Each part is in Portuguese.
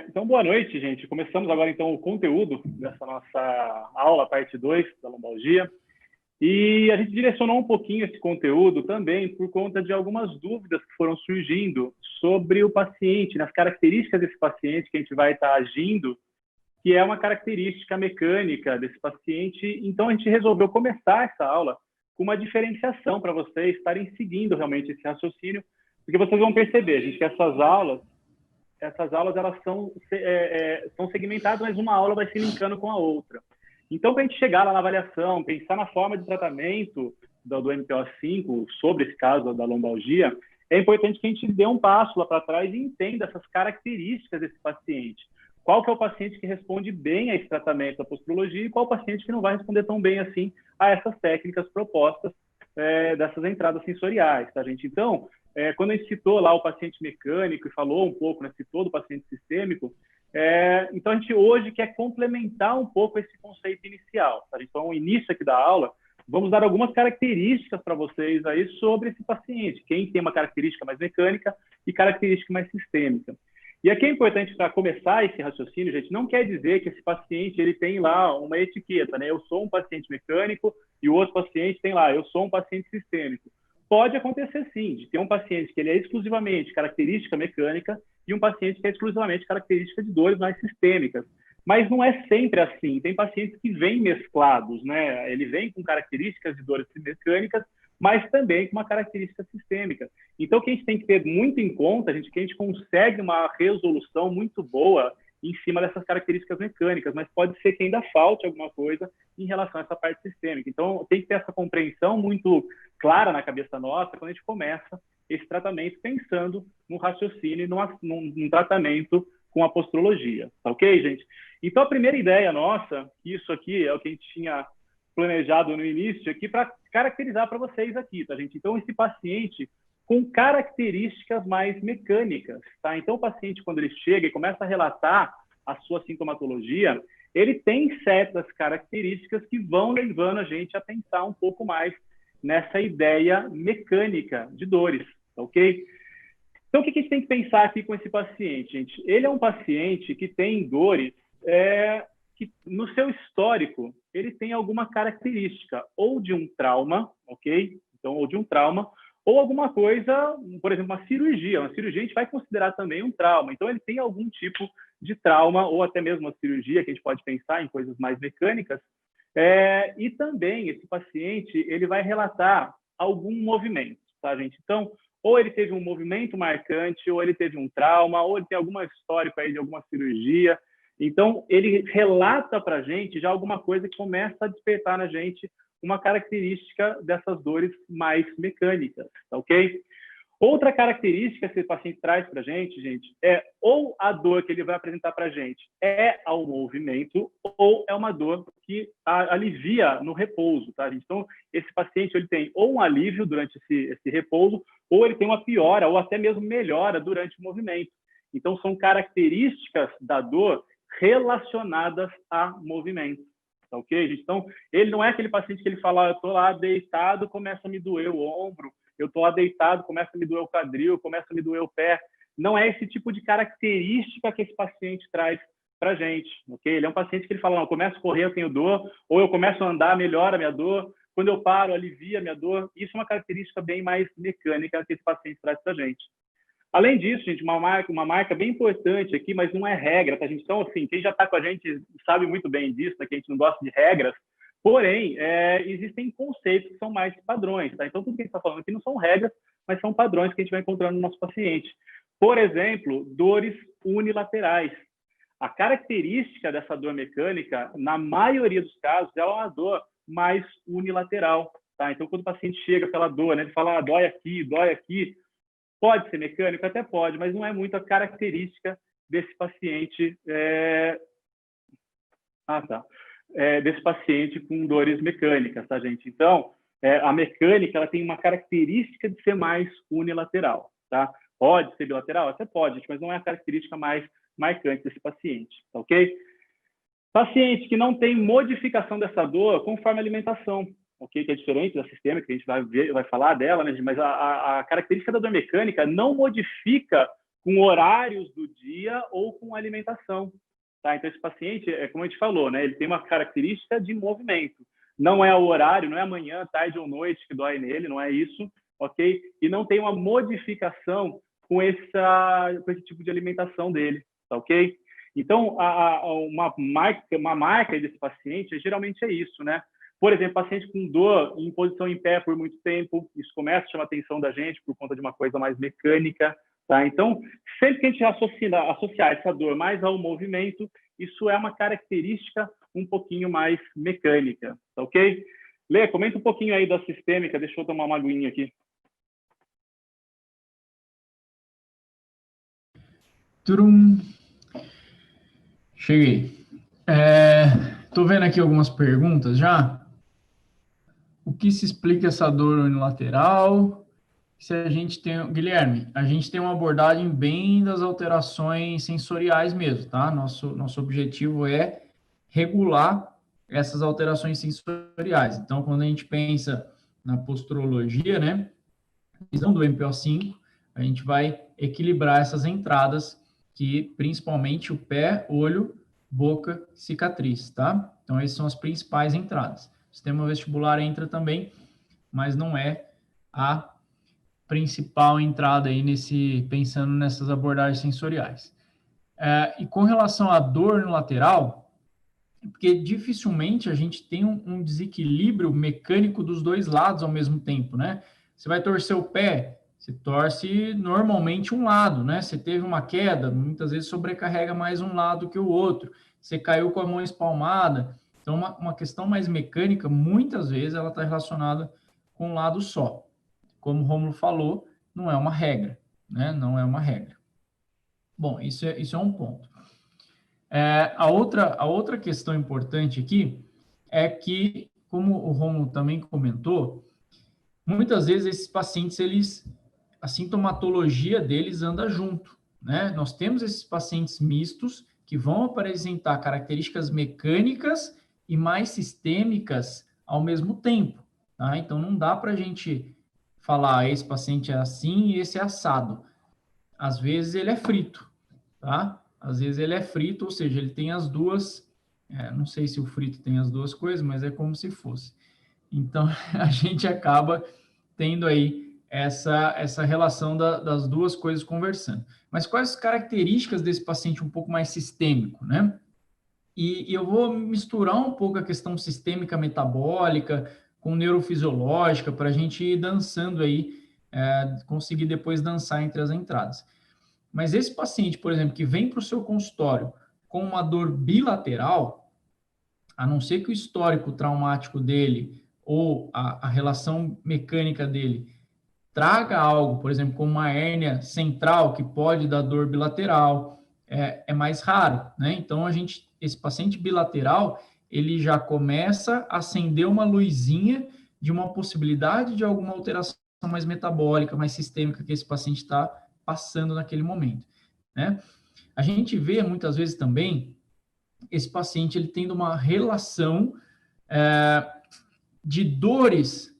Então, boa noite, gente. Começamos agora, então, o conteúdo dessa nossa aula, parte 2 da lombalgia. E a gente direcionou um pouquinho esse conteúdo também por conta de algumas dúvidas que foram surgindo sobre o paciente, nas características desse paciente que a gente vai estar agindo, que é uma característica mecânica desse paciente. Então, a gente resolveu começar essa aula com uma diferenciação para vocês estarem seguindo realmente esse raciocínio, porque vocês vão perceber, gente, que essas aulas elas são segmentadas, mas uma aula vai se linkando com a outra. Então, para a gente chegar lá na avaliação, pensar na forma de tratamento do MPO-5 sobre esse caso da lombalgia, é importante que a gente dê um passo lá para trás e entenda essas características desse paciente. Qual que é o paciente que responde bem a esse tratamento da posturologia e qual o paciente que não vai responder tão bem assim a essas técnicas propostas dessas entradas sensoriais, tá, gente? Então, quando a gente citou lá o paciente mecânico e falou um pouco, né, citou do paciente sistêmico, então a gente hoje quer complementar um pouco esse conceito inicial. Tá? Então, no início aqui da aula, vamos dar algumas características para vocês aí sobre esse paciente, quem tem uma característica mais mecânica e característica mais sistêmica. E aqui é importante, para começar esse raciocínio, gente, não quer dizer que esse paciente ele tem lá uma etiqueta, né? Eu sou um paciente mecânico e o outro paciente tem lá, eu sou um paciente sistêmico. Pode acontecer, sim, de ter um paciente que ele é exclusivamente característica mecânica e um paciente que é exclusivamente característica de dores mais sistêmicas. Mas não é sempre assim. Tem pacientes que vêm mesclados, né? Ele vem com características de dores mecânicas, mas também com uma característica sistêmica. Então, o que a gente tem que ter muito em conta, gente, que a gente consegue uma resolução muito boa em cima dessas características mecânicas, mas pode ser que ainda falte alguma coisa em relação a essa parte sistêmica. Então, tem que ter essa compreensão muito clara na cabeça nossa quando a gente começa esse tratamento pensando no raciocínio e num tratamento com a posturologia. Tá ok, gente? Então, a primeira ideia nossa, isso aqui é o que a gente tinha planejado no início aqui para caracterizar para vocês aqui, tá, gente? Então, esse paciente com características mais mecânicas, tá? Então, o paciente, quando ele chega e começa a relatar a sua sintomatologia, ele tem certas características que vão levando a gente a pensar um pouco mais nessa ideia mecânica de dores, tá ok? Então, o que a gente tem que pensar aqui com esse paciente, gente? Ele é um paciente que tem dores que, no seu histórico, ele tem alguma característica, ou de um trauma, ok? Então, ou de um trauma, ou alguma coisa, por exemplo, uma cirurgia. Uma cirurgia a gente vai considerar também um trauma. Então, ele tem algum tipo de trauma, ou até mesmo uma cirurgia, que a gente pode pensar em coisas mais mecânicas. E também, esse paciente, ele vai relatar algum movimento, tá, gente? Então, ou ele teve um movimento marcante, ou ele teve um trauma, ou ele tem algum histórico aí de alguma cirurgia. Então, ele relata para a gente já alguma coisa que começa a despertar na gente uma característica dessas dores mais mecânicas, tá ok? Outra característica que esse paciente traz para a gente, é ou a dor que ele vai apresentar para a gente é ao movimento ou é uma dor que alivia no repouso, tá, gente? Então, esse paciente ele tem ou um alívio durante esse repouso ou ele tem uma piora ou até mesmo melhora durante o movimento. Então, são características da dor relacionadas a movimento. Tá ok, gente? Então, ele não é aquele paciente que ele fala, eu estou lá deitado, começa a me doer o ombro, eu estou lá deitado, começa a me doer o quadril, começa a me doer o pé. Não é esse tipo de característica que esse paciente traz para a gente, ok? Ele é um paciente que ele fala, não, eu começo a correr, eu tenho dor, ou eu começo a andar, melhora a minha dor, quando eu paro, alivia a minha dor. Isso é uma característica bem mais mecânica que esse paciente traz para a gente. Além disso, gente, uma marca bem importante aqui, mas não é regra, tá, gente? Então, assim, quem já está com a gente sabe muito bem disso, né, que a gente não gosta de regras, porém, existem conceitos que são mais padrões, tá? Então, tudo que a gente está falando aqui não são regras, mas são padrões que a gente vai encontrando no nosso paciente. Por exemplo, dores unilaterais. A característica dessa dor mecânica, na maioria dos casos, ela é uma dor mais unilateral, tá? Então, quando o paciente chega pela dor, né, ele fala, dói aqui, pode ser mecânico? Até pode, mas não é muito a característica desse paciente, desse paciente com dores mecânicas, tá, gente? Então, a mecânica ela tem uma característica de ser mais unilateral, tá? Pode ser bilateral? Até pode, mas não é a característica mais marcante desse paciente, tá ok? Paciente que não tem modificação dessa dor conforme a alimentação, ok? Que é diferente da sistêmica, que a gente vai falar dela, né? Mas a característica da dor mecânica não modifica com horários do dia ou com alimentação. Tá? Então, esse paciente, como a gente falou, né, ele tem uma característica de movimento. Não é o horário, não é amanhã, tarde ou noite que dói nele, não é isso, ok? E não tem uma modificação com esse tipo de alimentação dele, tá ok? Então, uma marca desse paciente geralmente é isso, né? Por exemplo, paciente com dor em posição em pé por muito tempo, isso começa a chamar a atenção da gente por conta de uma coisa mais mecânica, tá? Então, sempre que a gente associar essa dor mais ao movimento, isso é uma característica um pouquinho mais mecânica, tá ok? Lê, comenta um pouquinho aí da sistêmica, deixa eu tomar uma aguinha aqui. Turum. Cheguei. Tô vendo aqui algumas perguntas já. O que se explica essa dor unilateral? Se a gente tem, Guilherme, a gente tem uma abordagem bem das alterações sensoriais mesmo, tá? Nosso objetivo é regular essas alterações sensoriais. Então, quando a gente pensa na posturologia, né, visão do MPO5, a gente vai equilibrar essas entradas, que principalmente o pé, olho, boca, cicatriz, tá? Então, essas são as principais entradas. O sistema vestibular entra também, mas não é a principal entrada aí pensando nessas abordagens sensoriais. E com relação à dor no lateral, porque dificilmente a gente tem um desequilíbrio mecânico dos dois lados ao mesmo tempo, né? Você vai torcer o pé, você torce normalmente um lado, né? Você teve uma queda, muitas vezes sobrecarrega mais um lado que o outro. Você caiu com a mão espalmada. Então, uma questão mais mecânica, muitas vezes, ela está relacionada com um lado só. Como o Rômulo falou, não é uma regra, né? Não é uma regra. Bom, isso é um ponto. A outra questão importante aqui é que, como o Rômulo também comentou, muitas vezes esses pacientes, a sintomatologia deles anda junto, né? Nós temos esses pacientes mistos que vão apresentar características mecânicas e mais sistêmicas ao mesmo tempo, tá? Então, não dá para a gente falar, esse paciente é assim e esse é assado. Às vezes ele é frito, tá? Às vezes ele é frito, ou seja, ele tem as duas, não sei se o frito tem as duas coisas, mas é como se fosse. Então, a gente acaba tendo aí essa relação das duas coisas conversando. Mas quais as características desse paciente um pouco mais sistêmico, né? E eu vou misturar um pouco a questão sistêmica metabólica com neurofisiológica para a gente ir dançando aí, conseguir depois dançar entre as entradas. Mas esse paciente, por exemplo, que vem para o seu consultório com uma dor bilateral, a não ser que o histórico traumático dele ou a relação mecânica dele traga algo, por exemplo, como uma hérnia central que pode dar dor bilateral, é mais raro, né? Então, esse paciente bilateral, ele já começa a acender uma luzinha de uma possibilidade de alguma alteração mais metabólica, mais sistêmica que esse paciente está passando naquele momento, né? A gente vê muitas vezes também esse paciente ele tendo uma relação de dores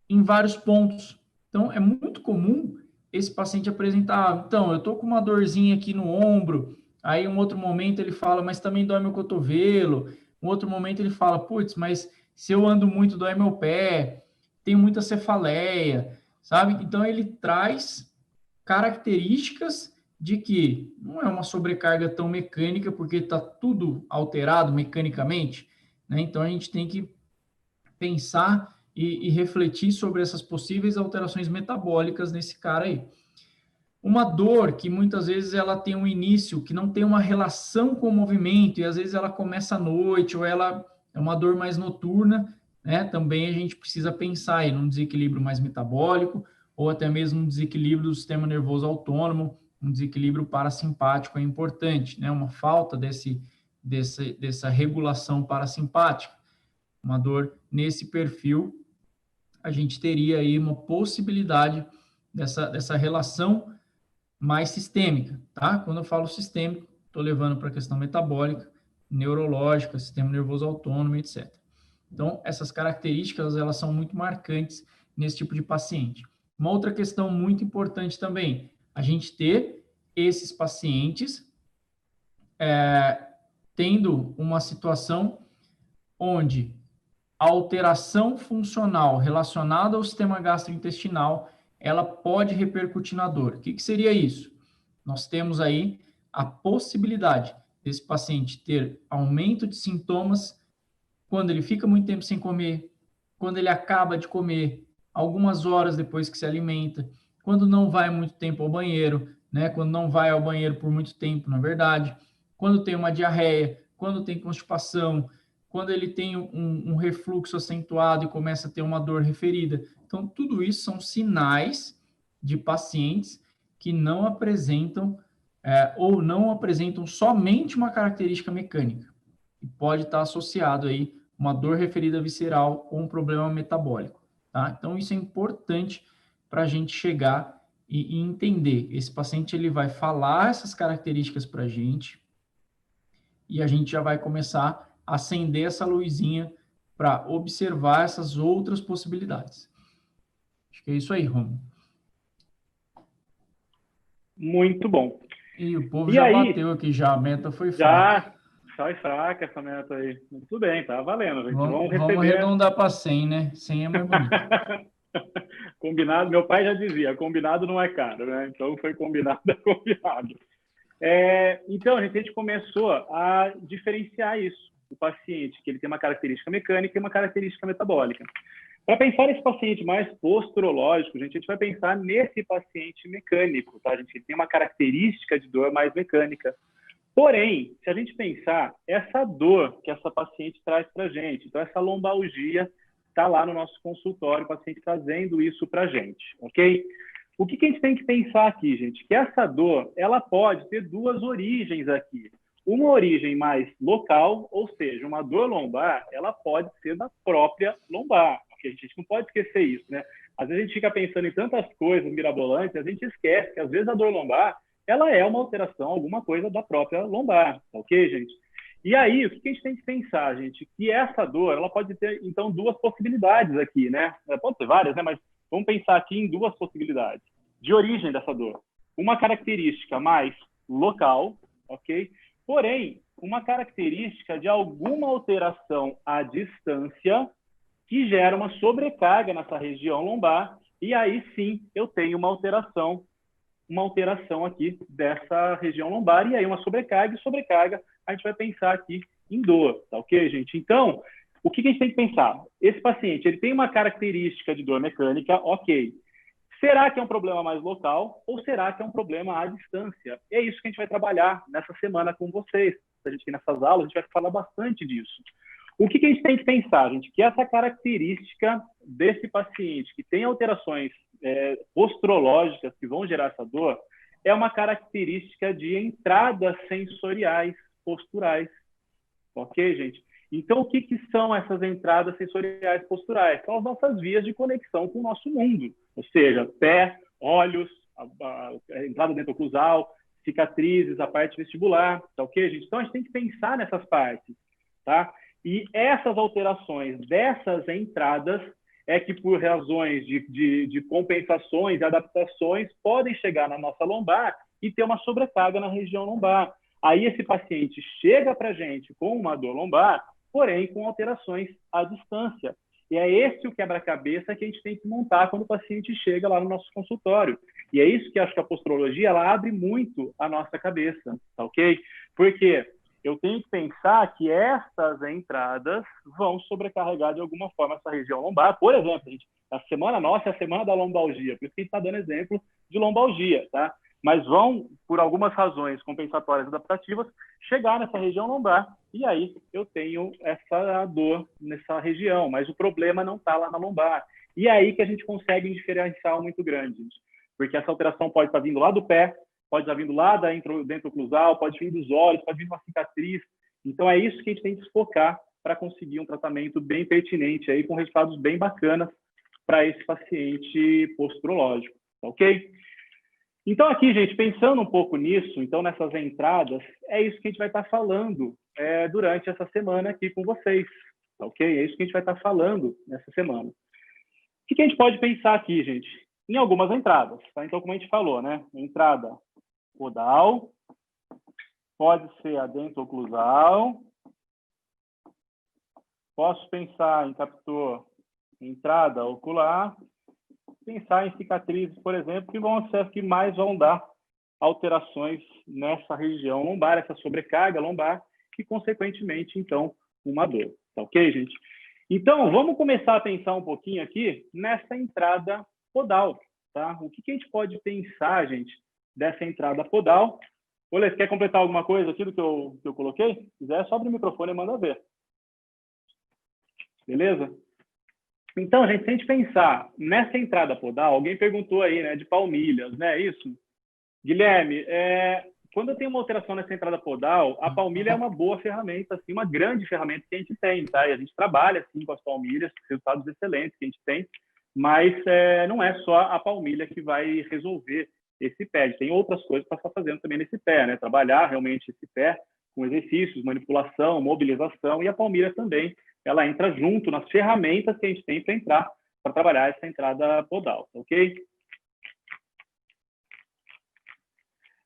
em vários pontos. Então, é muito comum esse paciente apresentar, então, eu tô com uma dorzinha aqui no ombro, aí um outro momento ele fala, mas também dói meu cotovelo, um outro momento ele fala, putz, mas se eu ando muito, dói meu pé, tenho muita cefaleia, sabe? Então, ele traz características de que não é uma sobrecarga tão mecânica, porque está tudo alterado mecanicamente, né? Então, a gente tem que pensar e refletir sobre essas possíveis alterações metabólicas nesse cara aí. Uma dor que muitas vezes ela tem um início que não tem uma relação com o movimento, e às vezes ela começa à noite, ou ela é uma dor mais noturna, né? Também a gente precisa pensar aí num desequilíbrio mais metabólico, ou até mesmo um desequilíbrio do sistema nervoso autônomo, um desequilíbrio parasimpático é importante, né? Uma falta dessa regulação parasimpática. Uma dor nesse perfil, a gente teria aí uma possibilidade dessa relação mais sistêmica, tá? Quando eu falo sistêmico, estou levando para a questão metabólica, neurológica, sistema nervoso autônomo, etc. Então, essas características, elas são muito marcantes nesse tipo de paciente. Uma outra questão muito importante também, a gente ter esses pacientes tendo uma situação onde a alteração funcional relacionada ao sistema gastrointestinal, ela pode repercutir na dor. O que seria isso? Nós temos aí a possibilidade desse paciente ter aumento de sintomas quando ele fica muito tempo sem comer, quando ele acaba de comer, algumas horas depois que se alimenta, quando não vai muito tempo ao banheiro, né? Quando não vai ao banheiro por muito tempo, na verdade, quando tem uma diarreia, quando tem constipação, quando ele tem um refluxo acentuado e começa a ter uma dor referida. Então, tudo isso são sinais de pacientes que não apresentam ou não apresentam somente uma característica mecânica. E pode estar associado aí uma dor referida visceral ou um problema metabólico, tá? Então, isso é importante para a gente chegar e entender. Esse paciente, ele vai falar essas características para a gente e a gente já vai começar a acender essa luzinha para observar essas outras possibilidades. Acho que é isso aí, Romulo. Muito bom. E o povo E já aí, bateu aqui, já a meta foi fraca. já sai fraca essa meta aí. Muito bem, tá valendo, gente. Vamos Vamos receber. arredondar para 100, né? 100 é mais bonito. Combinado, meu pai já dizia, combinado não é caro, né? Então foi combinado, é combinado. Então, a gente começou a diferenciar isso, o paciente, que ele tem uma característica mecânica e uma característica metabólica. Para pensar nesse paciente mais posturológico, a gente vai pensar nesse paciente mecânico, tá, gente? Ele tem uma característica de dor mais mecânica. Porém, se a gente pensar, essa dor que essa paciente traz para a gente, então essa lombalgia está lá no nosso consultório, o paciente trazendo isso para a gente, ok? O que a gente tem que pensar aqui, gente? Que essa dor, ela pode ter duas origens aqui. Uma origem mais local, ou seja, uma dor lombar, ela pode ser da própria lombar. A gente não pode esquecer isso, né? Às vezes a gente fica pensando em tantas coisas mirabolantes, a gente esquece que às vezes a dor lombar, ela é uma alteração, alguma coisa da própria lombar, ok, gente? E aí, o que a gente tem que pensar, gente? Que essa dor, ela pode ter, então, duas possibilidades aqui, né? Pode ter várias, né? Mas vamos pensar aqui em duas possibilidades de origem dessa dor. Uma característica mais local, ok? Porém, uma característica de alguma alteração à distância que gera uma sobrecarga nessa região lombar, e aí sim eu tenho uma alteração aqui dessa região lombar, e aí uma sobrecarga, a gente vai pensar aqui em dor, tá ok, gente? Então, o que a gente tem que pensar? Esse paciente, ele tem uma característica de dor mecânica, ok. Será que é um problema mais local ou será que é um problema à distância? É isso que a gente vai trabalhar nessa semana com vocês. A gente aqui nessas aulas, a gente vai falar bastante disso. O que a gente tem que pensar, gente? Que essa característica desse paciente que tem alterações posturológicas que vão gerar essa dor é uma característica de entradas sensoriais posturais. Ok, gente? Então, o que são essas entradas sensoriais posturais? São as nossas vias de conexão com o nosso mundo. Ou seja, pé, olhos, a entrada dentroclusal, cicatrizes, a parte vestibular. Tá ok, gente? Então, a gente tem que pensar nessas partes, tá? E essas alterações dessas entradas é que, por razões de compensações e adaptações, podem chegar na nossa lombar e ter uma sobrecarga na região lombar. Aí esse paciente chega para a gente com uma dor lombar, porém com alterações à distância. E é esse o quebra-cabeça que a gente tem que montar quando o paciente chega lá no nosso consultório. E é isso que acho que a posturologia ela abre muito a nossa cabeça, tá ok? Porque eu tenho que pensar que essas entradas vão sobrecarregar de alguma forma essa região lombar. Por exemplo, a semana nossa é a semana da lombalgia, por isso que a gente está dando exemplo de lombalgia, tá? Mas vão, por algumas razões compensatórias adaptativas, chegar nessa região lombar. E aí eu tenho essa dor nessa região, mas o problema não está lá na lombar. E é aí que a gente consegue um diferencial muito grande, gente. Porque essa alteração pode estar vindo lá do pé, pode estar vindo lá da dentroclusal, pode vir dos olhos, pode vir de uma cicatriz. Então é isso que a gente tem que focar para conseguir um tratamento bem pertinente, aí, com resultados bem bacanas para esse paciente posturológico, tá ok? Então, aqui, gente, pensando um pouco nisso, então, nessas entradas, é isso que a gente vai estar falando durante essa semana aqui com vocês, tá ok? É isso que a gente vai estar falando nessa semana. O que a gente pode pensar aqui, gente? Em algumas entradas, tá? Então, como a gente falou, né? Entrada podal, pode ser adentro-oclusal, posso pensar em captor entrada ocular, pensar em cicatrizes, por exemplo, que vão ser as que mais vão dar alterações nessa região lombar, essa sobrecarga lombar, e, consequentemente, então, uma dor. Tá ok, gente? Então, vamos começar a pensar um pouquinho aqui nessa entrada podal, tá? O que a gente pode pensar, gente, dessa entrada podal? Olha, você quer completar alguma coisa aqui do que eu coloquei? Se quiser, só abre o microfone e manda ver. Beleza? Então, gente, se a gente pensar nessa entrada podal, alguém perguntou aí, né, de palmilhas, né? Isso? Guilherme, quando eu tenho uma alteração nessa entrada podal, a palmilha é uma boa ferramenta, assim, uma grande ferramenta que a gente tem, tá? E a gente trabalha, assim, com as palmilhas, resultados excelentes que a gente tem, mas não é só a palmilha que vai resolver esse pé. Tem outras coisas para estar fazendo também nesse pé, né? Trabalhar realmente esse pé com exercícios, manipulação, mobilização, e a palmilha também, ela entra junto nas ferramentas que a gente tem para trabalhar essa entrada podal, ok?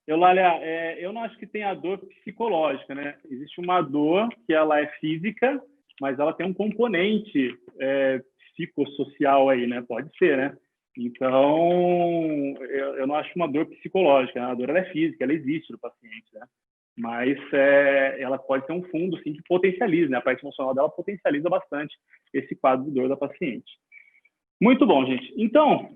Eulália, eu não acho que tenha dor psicológica, né? Existe uma dor que ela é física, mas ela tem um componente psicossocial aí, né? Pode ser, né? Então, eu não acho uma dor psicológica, né? A dor ela é física, ela existe no paciente, né? Mas ela pode ter um fundo, sim, que potencializa, né? A parte emocional dela potencializa bastante esse quadro de dor da paciente. Muito bom, gente. Então,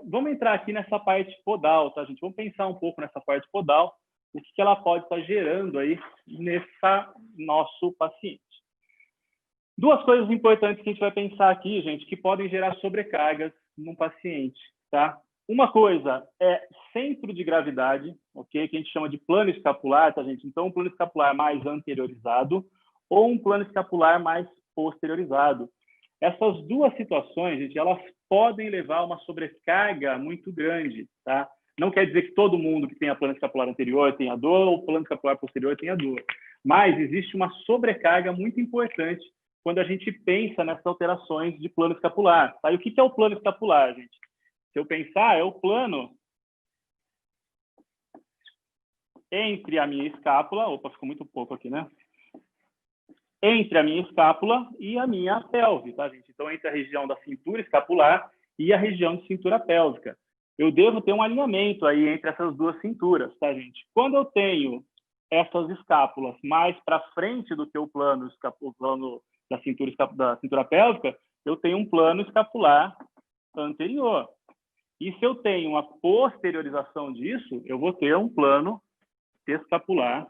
vamos entrar aqui nessa parte podal, tá, gente? Vamos pensar um pouco nessa parte podal, o que ela pode estar gerando aí nessa nosso paciente. Duas coisas importantes que a gente vai pensar aqui, gente, que podem gerar sobrecargas num paciente, tá? Uma coisa é centro de gravidade, ok? Que a gente chama de plano escapular, tá, gente? Então, um plano escapular mais anteriorizado ou um plano escapular mais posteriorizado. Essas duas situações, gente, elas podem levar a uma sobrecarga muito grande, tá? Não quer dizer que todo mundo que tem a plano escapular anterior tenha dor ou plano escapular posterior tenha dor, mas existe uma sobrecarga muito importante quando a gente pensa nessas alterações de plano escapular, tá? E o que é o plano escapular, gente? Se eu pensar, é o plano entre a minha escápula, opa, ficou muito pouco aqui, né? Entre a minha escápula e a minha pelve, tá, gente? Então, entre a região da cintura escapular e a região de cintura pélvica. Eu devo ter um alinhamento aí entre essas duas cinturas, tá, gente? Quando eu tenho essas escápulas mais para frente do que o plano da cintura pélvica, eu tenho um plano escapular anterior. E se eu tenho uma posteriorização disso, eu vou ter um plano escapular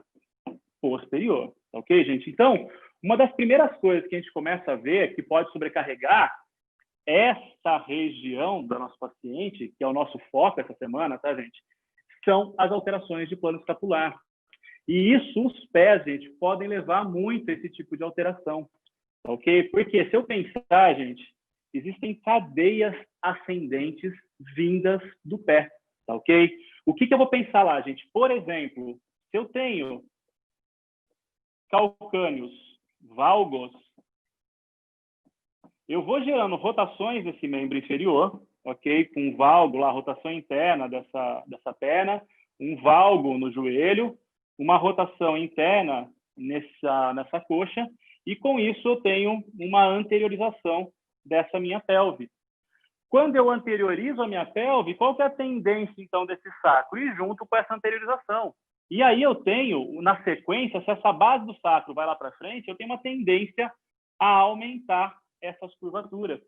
posterior. Ok, gente? Então, uma das primeiras coisas que a gente começa a ver que pode sobrecarregar essa região do nosso paciente, que é o nosso foco essa semana, tá, gente? São as alterações de plano escapular. E isso, os pés, gente, podem levar muito a esse tipo de alteração. Ok? Porque se eu pensar, gente, existem cadeias ascendentes vindas do pé, tá ok? O que eu vou pensar lá, gente? Por exemplo, se eu tenho calcâneos valgos, eu vou gerando rotações desse membro inferior, ok? Com um valgo lá, rotação interna dessa perna, um valgo no joelho, uma rotação interna nessa coxa, e com isso eu tenho uma anteriorização dessa minha pelve. Quando eu anteriorizo a minha pelve, qual que é a tendência, então, desse sacro? Ir junto com essa anteriorização. E aí eu tenho, na sequência, se essa base do sacro vai lá para frente, eu tenho uma tendência a aumentar essas curvaturas.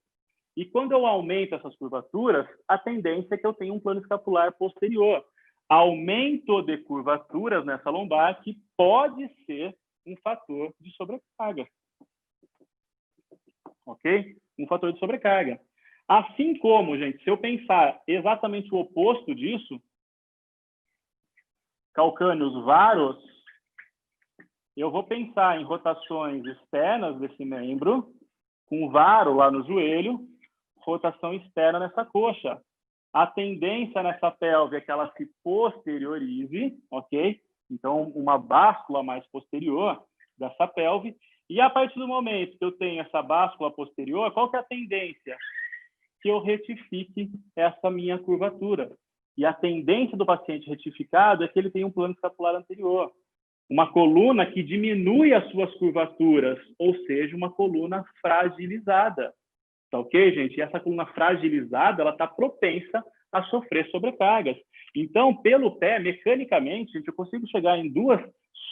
E quando eu aumento essas curvaturas, a tendência é que eu tenha um plano escapular posterior. Aumento de curvaturas nessa lombar que pode ser um fator de sobrecarga. Ok? Um fator de sobrecarga. Assim como, gente, se eu pensar exatamente o oposto disso, calcâneos varos, eu vou pensar em rotações externas desse membro, com varo lá no joelho, rotação externa nessa coxa. A tendência nessa pelve é que ela se posteriorize, ok? Então, uma báscula mais posterior dessa pelve. E a partir do momento que eu tenho essa báscula posterior, qual que é a tendência? Que eu retifique essa minha curvatura. E a tendência do paciente retificado é que ele tenha um plano escapular anterior. Uma coluna que diminui as suas curvaturas, ou seja, uma coluna fragilizada. Tá ok, gente? E essa coluna fragilizada, ela está propensa a sofrer sobrecargas. Então, pelo pé, mecanicamente, gente, eu consigo chegar em 2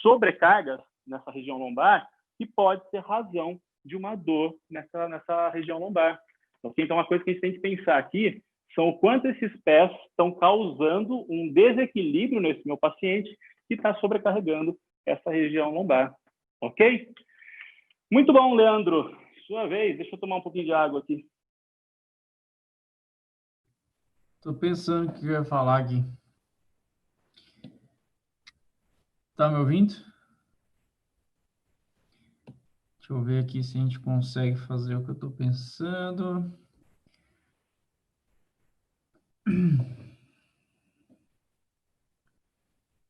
sobrecargas nessa região lombar, que pode ser razão de uma dor nessa região lombar. Okay? Então, uma coisa que a gente tem que pensar aqui são o quanto esses pés estão causando um desequilíbrio nesse meu paciente que está sobrecarregando essa região lombar. Ok? Muito bom, Leandro. Sua vez. Deixa eu tomar um pouquinho de água aqui. Estou pensando o que eu ia falar aqui. Tá me ouvindo? Deixa eu ver aqui se a gente consegue fazer o que eu estou pensando.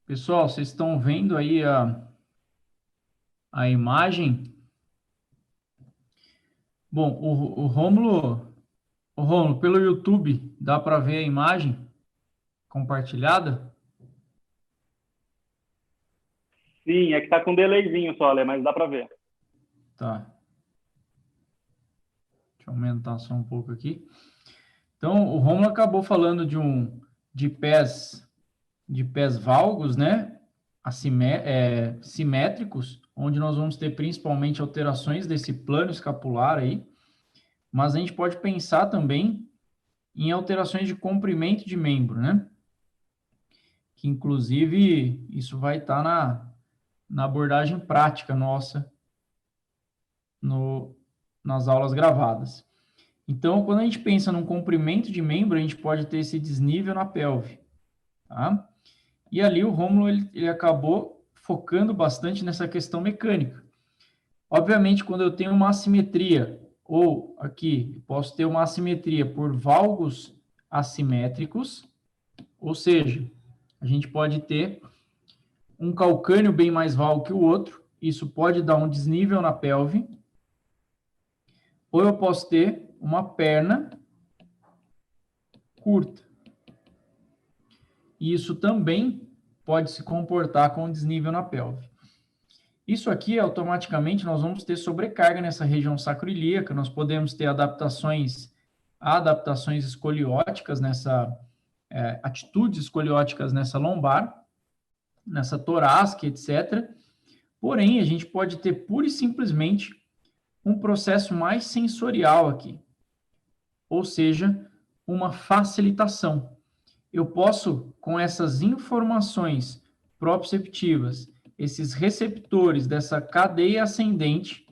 Pessoal, vocês estão vendo aí a imagem? Bom, o Rômulo, pelo YouTube, dá para ver a imagem compartilhada? Sim, é que tá com um delayzinho só, Lê, mas dá para ver. Tá. Deixa eu aumentar só um pouco aqui. Então, o Rômulo acabou falando de pés valgos, né? Simétricos, onde nós vamos ter principalmente alterações desse plano escapular aí, mas a gente pode pensar também em alterações de comprimento de membro, né? Que inclusive isso vai estar na abordagem prática nossa nas aulas gravadas. Então, quando a gente pensa num comprimento de membro, a gente pode ter esse desnível na pelve, tá? E ali o Rômulo ele acabou focando bastante nessa questão mecânica. Obviamente, quando eu tenho uma assimetria, ou aqui, posso ter uma assimetria por valgos assimétricos, ou seja, a gente pode ter um calcâneo bem mais valgo que o outro, isso pode dar um desnível na pelve, ou eu posso ter uma perna curta. E isso também pode se comportar com desnível na pelve. Isso aqui, automaticamente, nós vamos ter sobrecarga nessa região sacroiliaca, nós podemos ter adaptações escolióticas atitudes escolióticas nessa lombar, nessa torácica, etc. Porém, a gente pode ter pura e simplesmente um processo mais sensorial aqui, ou seja, uma facilitação. Eu posso, com essas informações proprioceptivas, esses receptores dessa cadeia ascendente,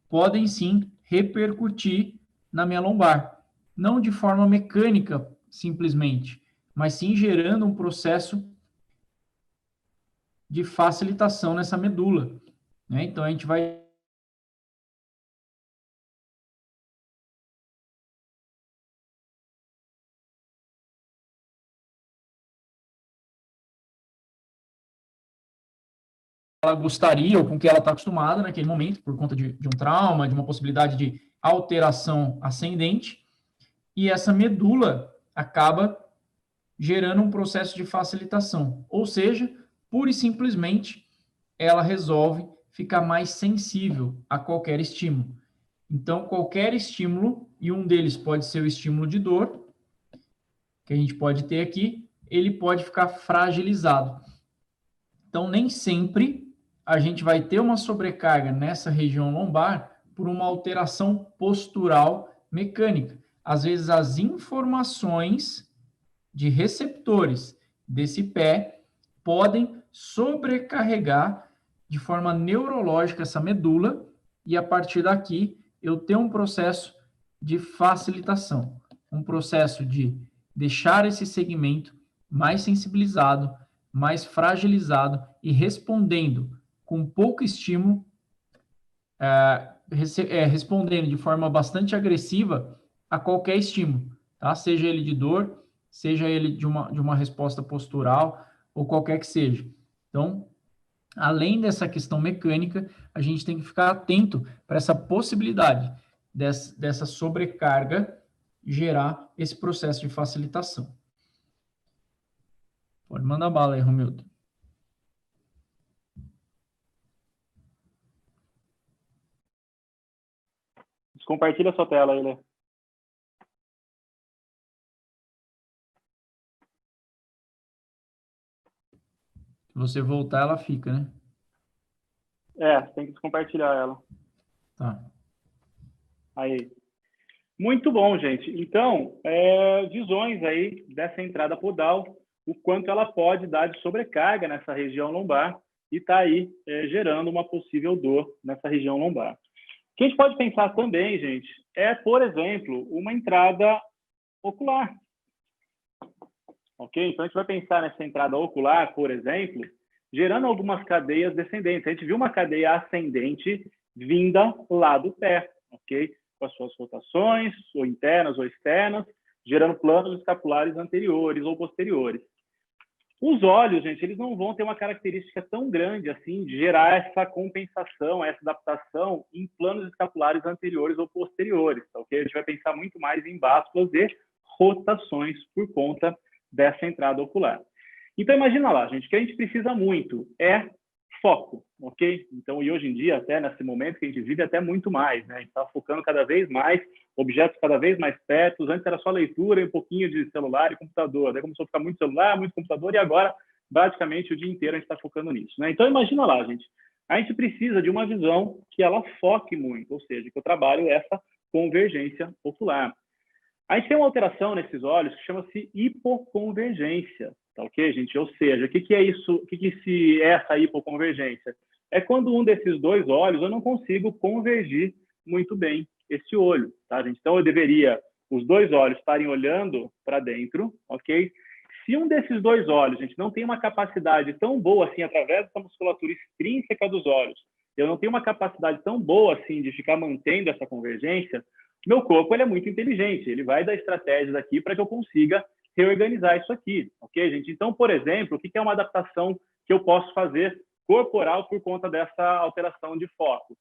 podem sim repercutir na minha lombar. Não de forma mecânica, simplesmente, mas sim gerando um processo de facilitação nessa medula, né? Então, a gente vai ela gostaria ou com que ela está acostumada naquele momento, por conta de um trauma, de uma possibilidade de alteração ascendente, e essa medula acaba gerando um processo de facilitação, ou seja, pura e simplesmente ela resolve ficar mais sensível a qualquer estímulo. Então, qualquer estímulo, e um deles pode ser o estímulo de dor, que a gente pode ter aqui, ele pode ficar fragilizado. Então, nem sempre a gente vai ter uma sobrecarga nessa região lombar por uma alteração postural mecânica. Às vezes, as informações de receptores desse pé podem sobrecarregar de forma neurológica essa medula e, a partir daqui, eu tenho um processo de facilitação, um processo de deixar esse segmento mais sensibilizado, mais fragilizado e respondendo com pouco estímulo, respondendo de forma bastante agressiva a qualquer estímulo, tá? Seja ele de dor, seja ele de uma resposta postural ou qualquer que seja. Então, além dessa questão mecânica, a gente tem que ficar atento para essa possibilidade dessa sobrecarga gerar esse processo de facilitação. Pode mandar bala aí, Romildo. Compartilha a sua tela aí, Lê. Se você voltar, ela fica, né? Tem que descompartilhar ela. Tá. Aí. Muito bom, gente. Então, visões aí dessa entrada podal, o quanto ela pode dar de sobrecarga nessa região lombar e está aí gerando uma possível dor nessa região lombar. O que a gente pode pensar também, gente, por exemplo, uma entrada ocular. Ok? Então, a gente vai pensar nessa entrada ocular, por exemplo, gerando algumas cadeias descendentes. A gente viu uma cadeia ascendente vinda lá do pé, ok? Com as suas rotações, ou internas ou externas, gerando planos escapulares anteriores ou posteriores. Os olhos, gente, eles não vão ter uma característica tão grande assim de gerar essa compensação, essa adaptação em planos escapulares anteriores ou posteriores, tá, ok? A gente vai pensar muito mais em básculas e rotações por conta dessa entrada ocular. Então, imagina lá, gente, que a gente precisa muito foco, ok? Então, e hoje em dia, até nesse momento que a gente vive, até muito mais, né? A gente está focando cada vez mais, objetos cada vez mais perto. Antes era só leitura e um pouquinho de celular e computador. Daí começou a ficar muito celular, muito computador, e agora, praticamente, o dia inteiro a gente está focando nisso, né? Então, imagina lá, gente, a gente precisa de uma visão que ela foque muito, ou seja, que eu trabalho essa convergência ocular. A gente tem uma alteração nesses olhos que chama-se hipoconvergência, tá ok, gente? Ou seja, o que é isso? O que é essa hipoconvergência? É quando um desses dois olhos eu não consigo convergir muito bem esse olho, tá, gente? Então, eu deveria, os dois olhos estarem olhando para dentro, ok? Se um desses dois olhos, gente, não tem uma capacidade tão boa assim, através dessa musculatura extrínseca dos olhos, eu não tenho uma capacidade tão boa assim de ficar mantendo essa convergência, meu corpo ele é muito inteligente, ele vai dar estratégias aqui para que eu consiga reorganizar isso aqui, ok, gente? Então, por exemplo, o que é uma adaptação que eu posso fazer corporal por conta dessa alteração de foco?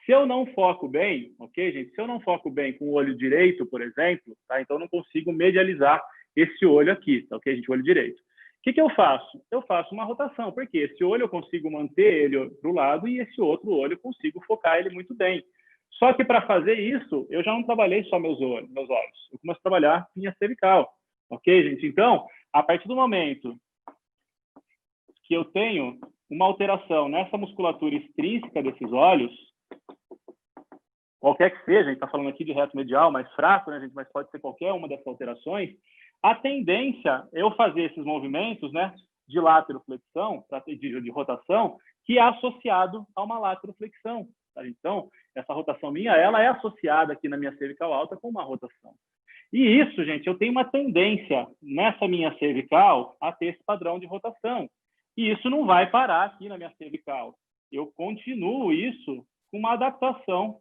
Se eu não foco bem, ok, gente? Se eu não foco bem com o olho direito, por exemplo, tá? Então eu não consigo medializar esse olho aqui, tá, ok, gente? O olho direito. O que eu faço? Eu faço uma rotação, porque esse olho eu consigo manter ele para o lado e esse outro olho eu consigo focar ele muito bem. Só que para fazer isso, eu já não trabalhei só meus olhos. Eu começo a trabalhar minha cervical. Ok, gente? Então, a partir do momento que eu tenho uma alteração nessa musculatura extrínseca desses olhos, qualquer que seja, a gente está falando aqui de reto medial mais fraco, né, gente? Mas pode ser qualquer uma dessas alterações, a tendência é eu fazer esses movimentos, né, de lateroflexão, de rotação, que é associado a uma lateroflexão. Tá? Então, essa rotação minha, ela é associada aqui na minha cervical alta com uma rotação. E isso, gente, eu tenho uma tendência nessa minha cervical a ter esse padrão de rotação. E isso não vai parar aqui na minha cervical. Eu continuo isso com uma adaptação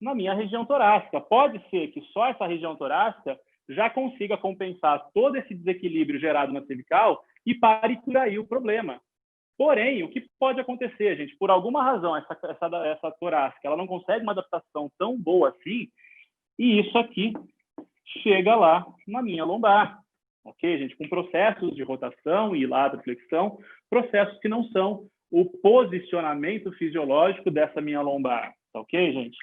na minha região torácica. Pode ser que só essa região torácica já consiga compensar todo esse desequilíbrio gerado na cervical e pare por aí o problema. Porém, o que pode acontecer, gente, por alguma razão, essa torácica, ela não consegue uma adaptação tão boa assim, e isso aqui chega lá na minha lombar. Ok, gente? Com processos de rotação e lateroflexão, processos que não são o posicionamento fisiológico dessa minha lombar. Ok, gente?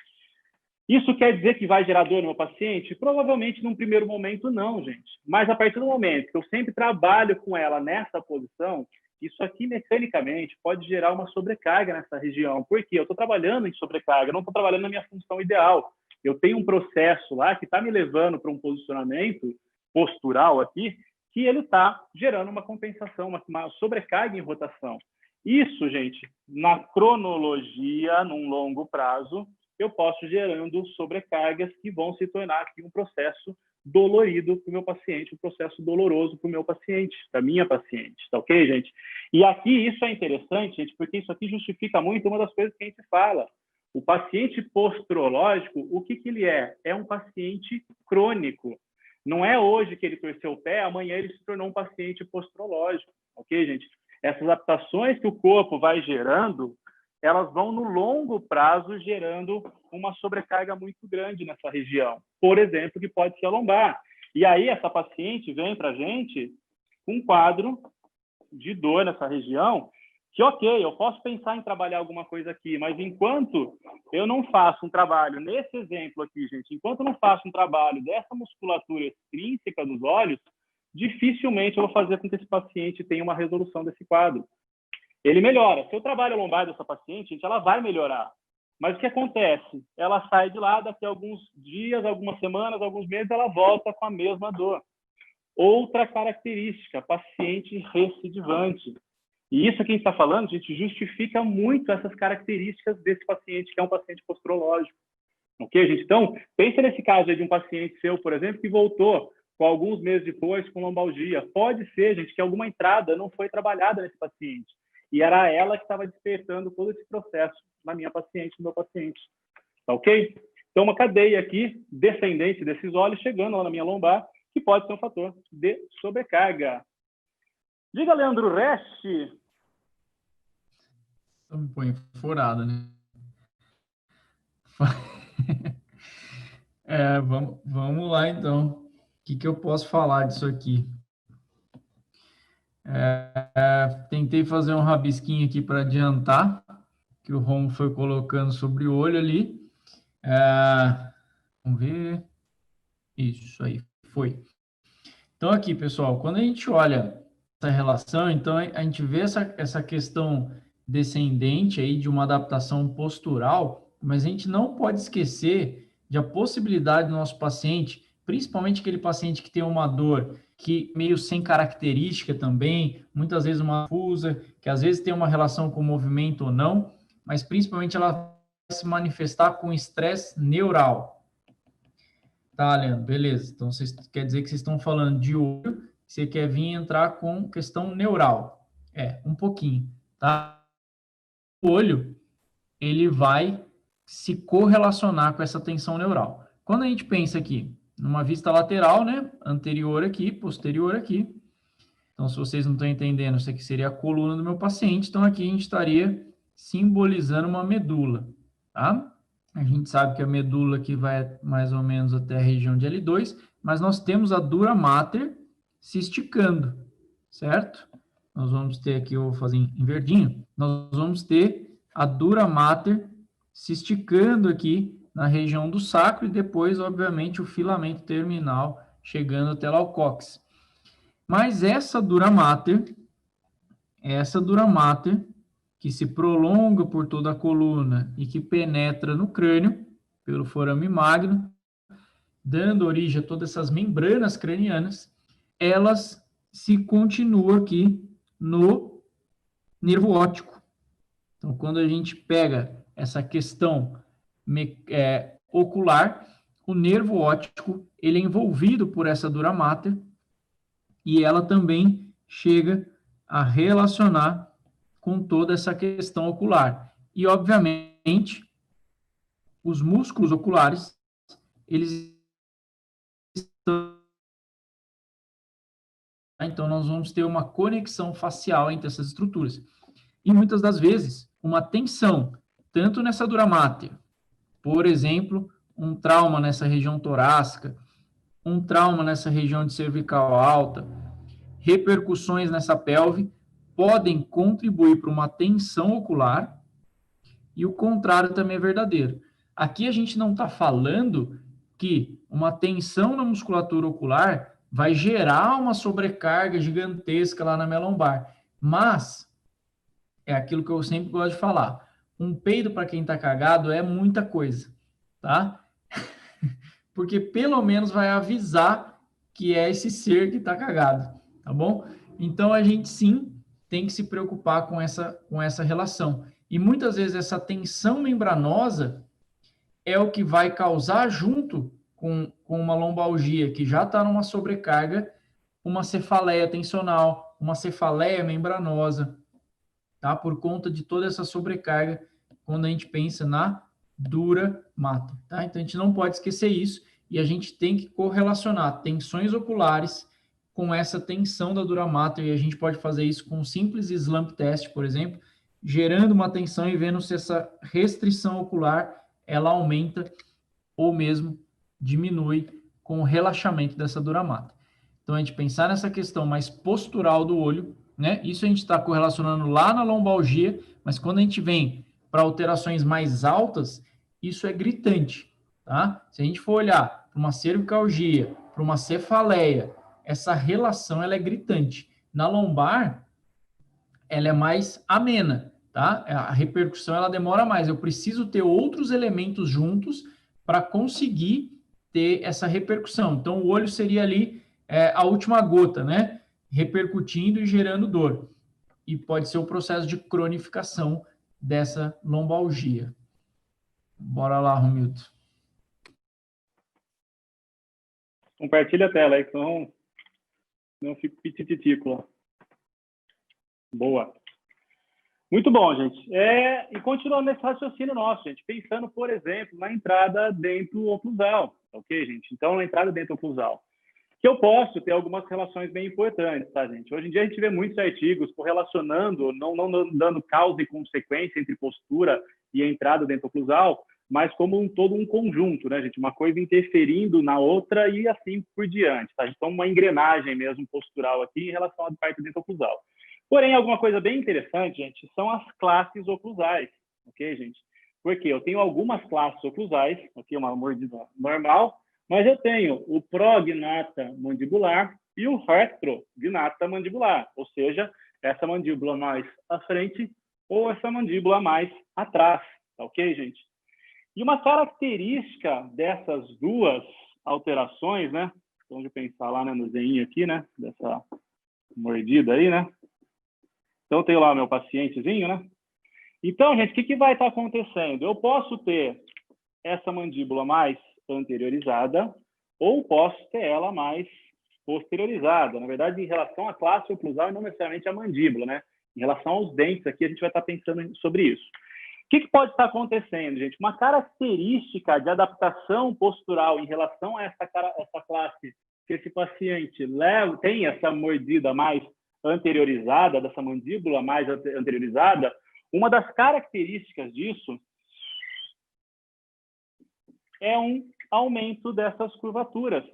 Isso quer dizer que vai gerar dor no meu paciente? Provavelmente, num primeiro momento, não, gente. Mas, a partir do momento que eu sempre trabalho com ela nessa posição, isso aqui, mecanicamente, pode gerar uma sobrecarga nessa região. Por quê? Eu estou trabalhando em sobrecarga, não estou trabalhando na minha função ideal. Eu tenho um processo lá que está me levando para um posicionamento postural aqui, que ele está gerando uma compensação, uma sobrecarga em rotação. Isso, gente, na cronologia, num longo prazo, eu posso gerando sobrecargas que vão se tornar aqui um processo dolorido para o meu paciente, um processo doloroso para o meu paciente, para a minha paciente, tá ok, gente? E aqui isso é interessante, gente, porque isso aqui justifica muito uma das coisas que a gente fala. O paciente postrológico, o que ele é? É um paciente crônico. Não é hoje que ele torceu o pé, amanhã ele se tornou um paciente postrológico, ok, gente? Essas adaptações que o corpo vai gerando, elas vão, no longo prazo, gerando uma sobrecarga muito grande nessa região. Por exemplo, que pode ser a lombar. E aí, essa paciente vem para a gente com um quadro de dor nessa região, que ok, eu posso pensar em trabalhar alguma coisa aqui, mas enquanto eu não faço um trabalho, nesse exemplo aqui, gente, enquanto eu não faço um trabalho dessa musculatura extrínseca dos olhos, dificilmente eu vou fazer com que esse paciente tenha uma resolução desse quadro. Ele melhora. Se eu trabalho a lombar dessa paciente, gente, ela vai melhorar. Mas o que acontece? Ela sai de lá, daqui a alguns dias, algumas semanas, alguns meses, ela volta com a mesma dor. Outra característica, paciente recidivante. E isso que a gente está falando, a gente justifica muito essas características desse paciente, que é um paciente posturológico. Ok, gente? Então, pensa nesse caso aí de um paciente seu, por exemplo, que voltou com alguns meses depois com lombalgia. Pode ser, gente, que alguma entrada não foi trabalhada nesse paciente. E era ela que estava despertando todo esse processo na minha paciente, no meu paciente. Tá ok? Então, uma cadeia aqui, descendente desses olhos, chegando lá na minha lombar, que pode ser um fator de sobrecarga. Diga, Leandro Reste. Só me põe furada, né? Vamos lá, então. O que eu posso falar disso aqui? Tentei fazer um rabisquinho aqui para adiantar, que o Romo foi colocando sobre o olho ali. Vamos ver. Isso aí, foi. Então, aqui, pessoal, quando a gente olha essa relação, então a gente vê essa questão descendente aí de uma adaptação postural, mas a gente não pode esquecer de a possibilidade do nosso paciente, principalmente aquele paciente que tem uma dor que meio sem característica também, muitas vezes uma fusa, que às vezes tem uma relação com o movimento ou não, mas principalmente ela vai se manifestar com estresse neural. Tá, Leandro, beleza. Então, quer dizer que vocês estão falando de olho, você quer vir entrar com questão neural. Um pouquinho, tá? O olho, ele vai se correlacionar com essa tensão neural. Quando a gente pensa aqui, numa vista lateral, né? Anterior aqui, posterior aqui. Então, se vocês não estão entendendo, isso aqui seria a coluna do meu paciente. Então, aqui a gente estaria simbolizando uma medula, tá? A gente sabe que a medula aqui vai mais ou menos até a região de L2, mas nós temos a dura mater se esticando, certo? Nós vamos ter aqui, eu vou fazer em verdinho, nós vamos ter a dura mater se esticando aqui na região do sacro e depois, obviamente, o filamento terminal chegando até lá o cóccix. Mas essa dura mater que se prolonga por toda a coluna e que penetra no crânio, pelo forame magno, dando origem a todas essas membranas cranianas, elas se continuam aqui no nervo óptico. Então, quando a gente pega essa questão ocular, o nervo óptico, ele é envolvido por essa dura mater e ela também chega a relacionar com toda essa questão ocular. E, obviamente, os músculos oculares, eles estão... Então, nós vamos ter uma conexão facial entre essas estruturas. E, muitas das vezes, uma tensão, tanto nessa dura mater, por exemplo, um trauma nessa região torácica, um trauma nessa região de cervical alta, repercussões nessa pelve, podem contribuir para uma tensão ocular, e o contrário também é verdadeiro. Aqui a gente não está falando que uma tensão na musculatura ocular vai gerar uma sobrecarga gigantesca lá na minha lombar, mas é aquilo que eu sempre gosto de falar, um peido para quem está cagado é muita coisa, tá? Porque pelo menos vai avisar que é esse ser que está cagado, tá bom? Então a gente sim tem que se preocupar com essa relação. E muitas vezes essa tensão membranosa é o que vai causar, junto com uma lombalgia que já está numa sobrecarga, uma cefaleia tensional, uma cefaleia membranosa, tá? Por conta de toda essa sobrecarga, quando a gente pensa na dura mater, tá? Então a gente não pode esquecer isso e a gente tem que correlacionar tensões oculares com essa tensão da dura mater, e a gente pode fazer isso com um simples slump test, por exemplo, gerando uma tensão e vendo se essa restrição ocular ela aumenta ou mesmo diminui com o relaxamento dessa dura mater. Então, a gente pensar nessa questão mais postural do olho, né? Isso a gente está correlacionando lá na lombalgia, mas quando a gente vem para alterações mais altas, isso é gritante, tá? Se a gente for olhar para uma cervicalgia, para uma cefaleia, essa relação ela é gritante. Na lombar, ela é mais amena, tá? A repercussão ela demora mais. Eu preciso ter outros elementos juntos para conseguir ter essa repercussão. Então, o olho seria ali a última gota, né? Repercutindo e gerando dor. E pode ser o processo de cronificação dessa lombalgia. Bora lá, Romildo. Compartilha a tela aí, que não fico pitititícola. Boa. Muito bom, gente. E continuando nesse raciocínio nosso, gente, pensando, por exemplo, na entrada dento-oclusal, ok, gente? Então, na entrada dento-oclusal, que eu posso ter algumas relações bem importantes, tá, gente? Hoje em dia a gente vê muitos artigos correlacionando, não dando causa e consequência entre postura e entrada dento-oclusal, mas como todo um conjunto, né, gente? Uma coisa interferindo na outra e assim por diante, tá? Então, uma engrenagem mesmo postural aqui em relação à parte dento-oclusal. Porém, alguma coisa bem interessante, gente, são as classes oclusais, ok, gente? Porque eu tenho algumas classes oclusais, aqui uma mordida normal, mas eu tenho o prognata mandibular e o retrognata mandibular, ou seja, essa mandíbula mais à frente ou essa mandíbula mais atrás, tá ok, gente? E uma característica dessas duas alterações, né? Então, de pensar lá, né, no zeinho aqui, né? Dessa mordida aí, né? Então, eu tenho lá o meu pacientezinho, né? Então, gente, o que vai estar acontecendo? Eu posso ter essa mandíbula mais anteriorizada ou posso ter ela mais posteriorizada. Na verdade, em relação à classe oclusal e não necessariamente à mandíbula, né? Em relação aos dentes, aqui a gente vai estar pensando sobre isso. O que pode estar acontecendo, gente? Uma característica de adaptação postural em relação a essa classe que esse paciente tem essa mordida mais anteriorizada, dessa mandíbula mais anteriorizada, uma das características disso é um aumento dessas curvaturas,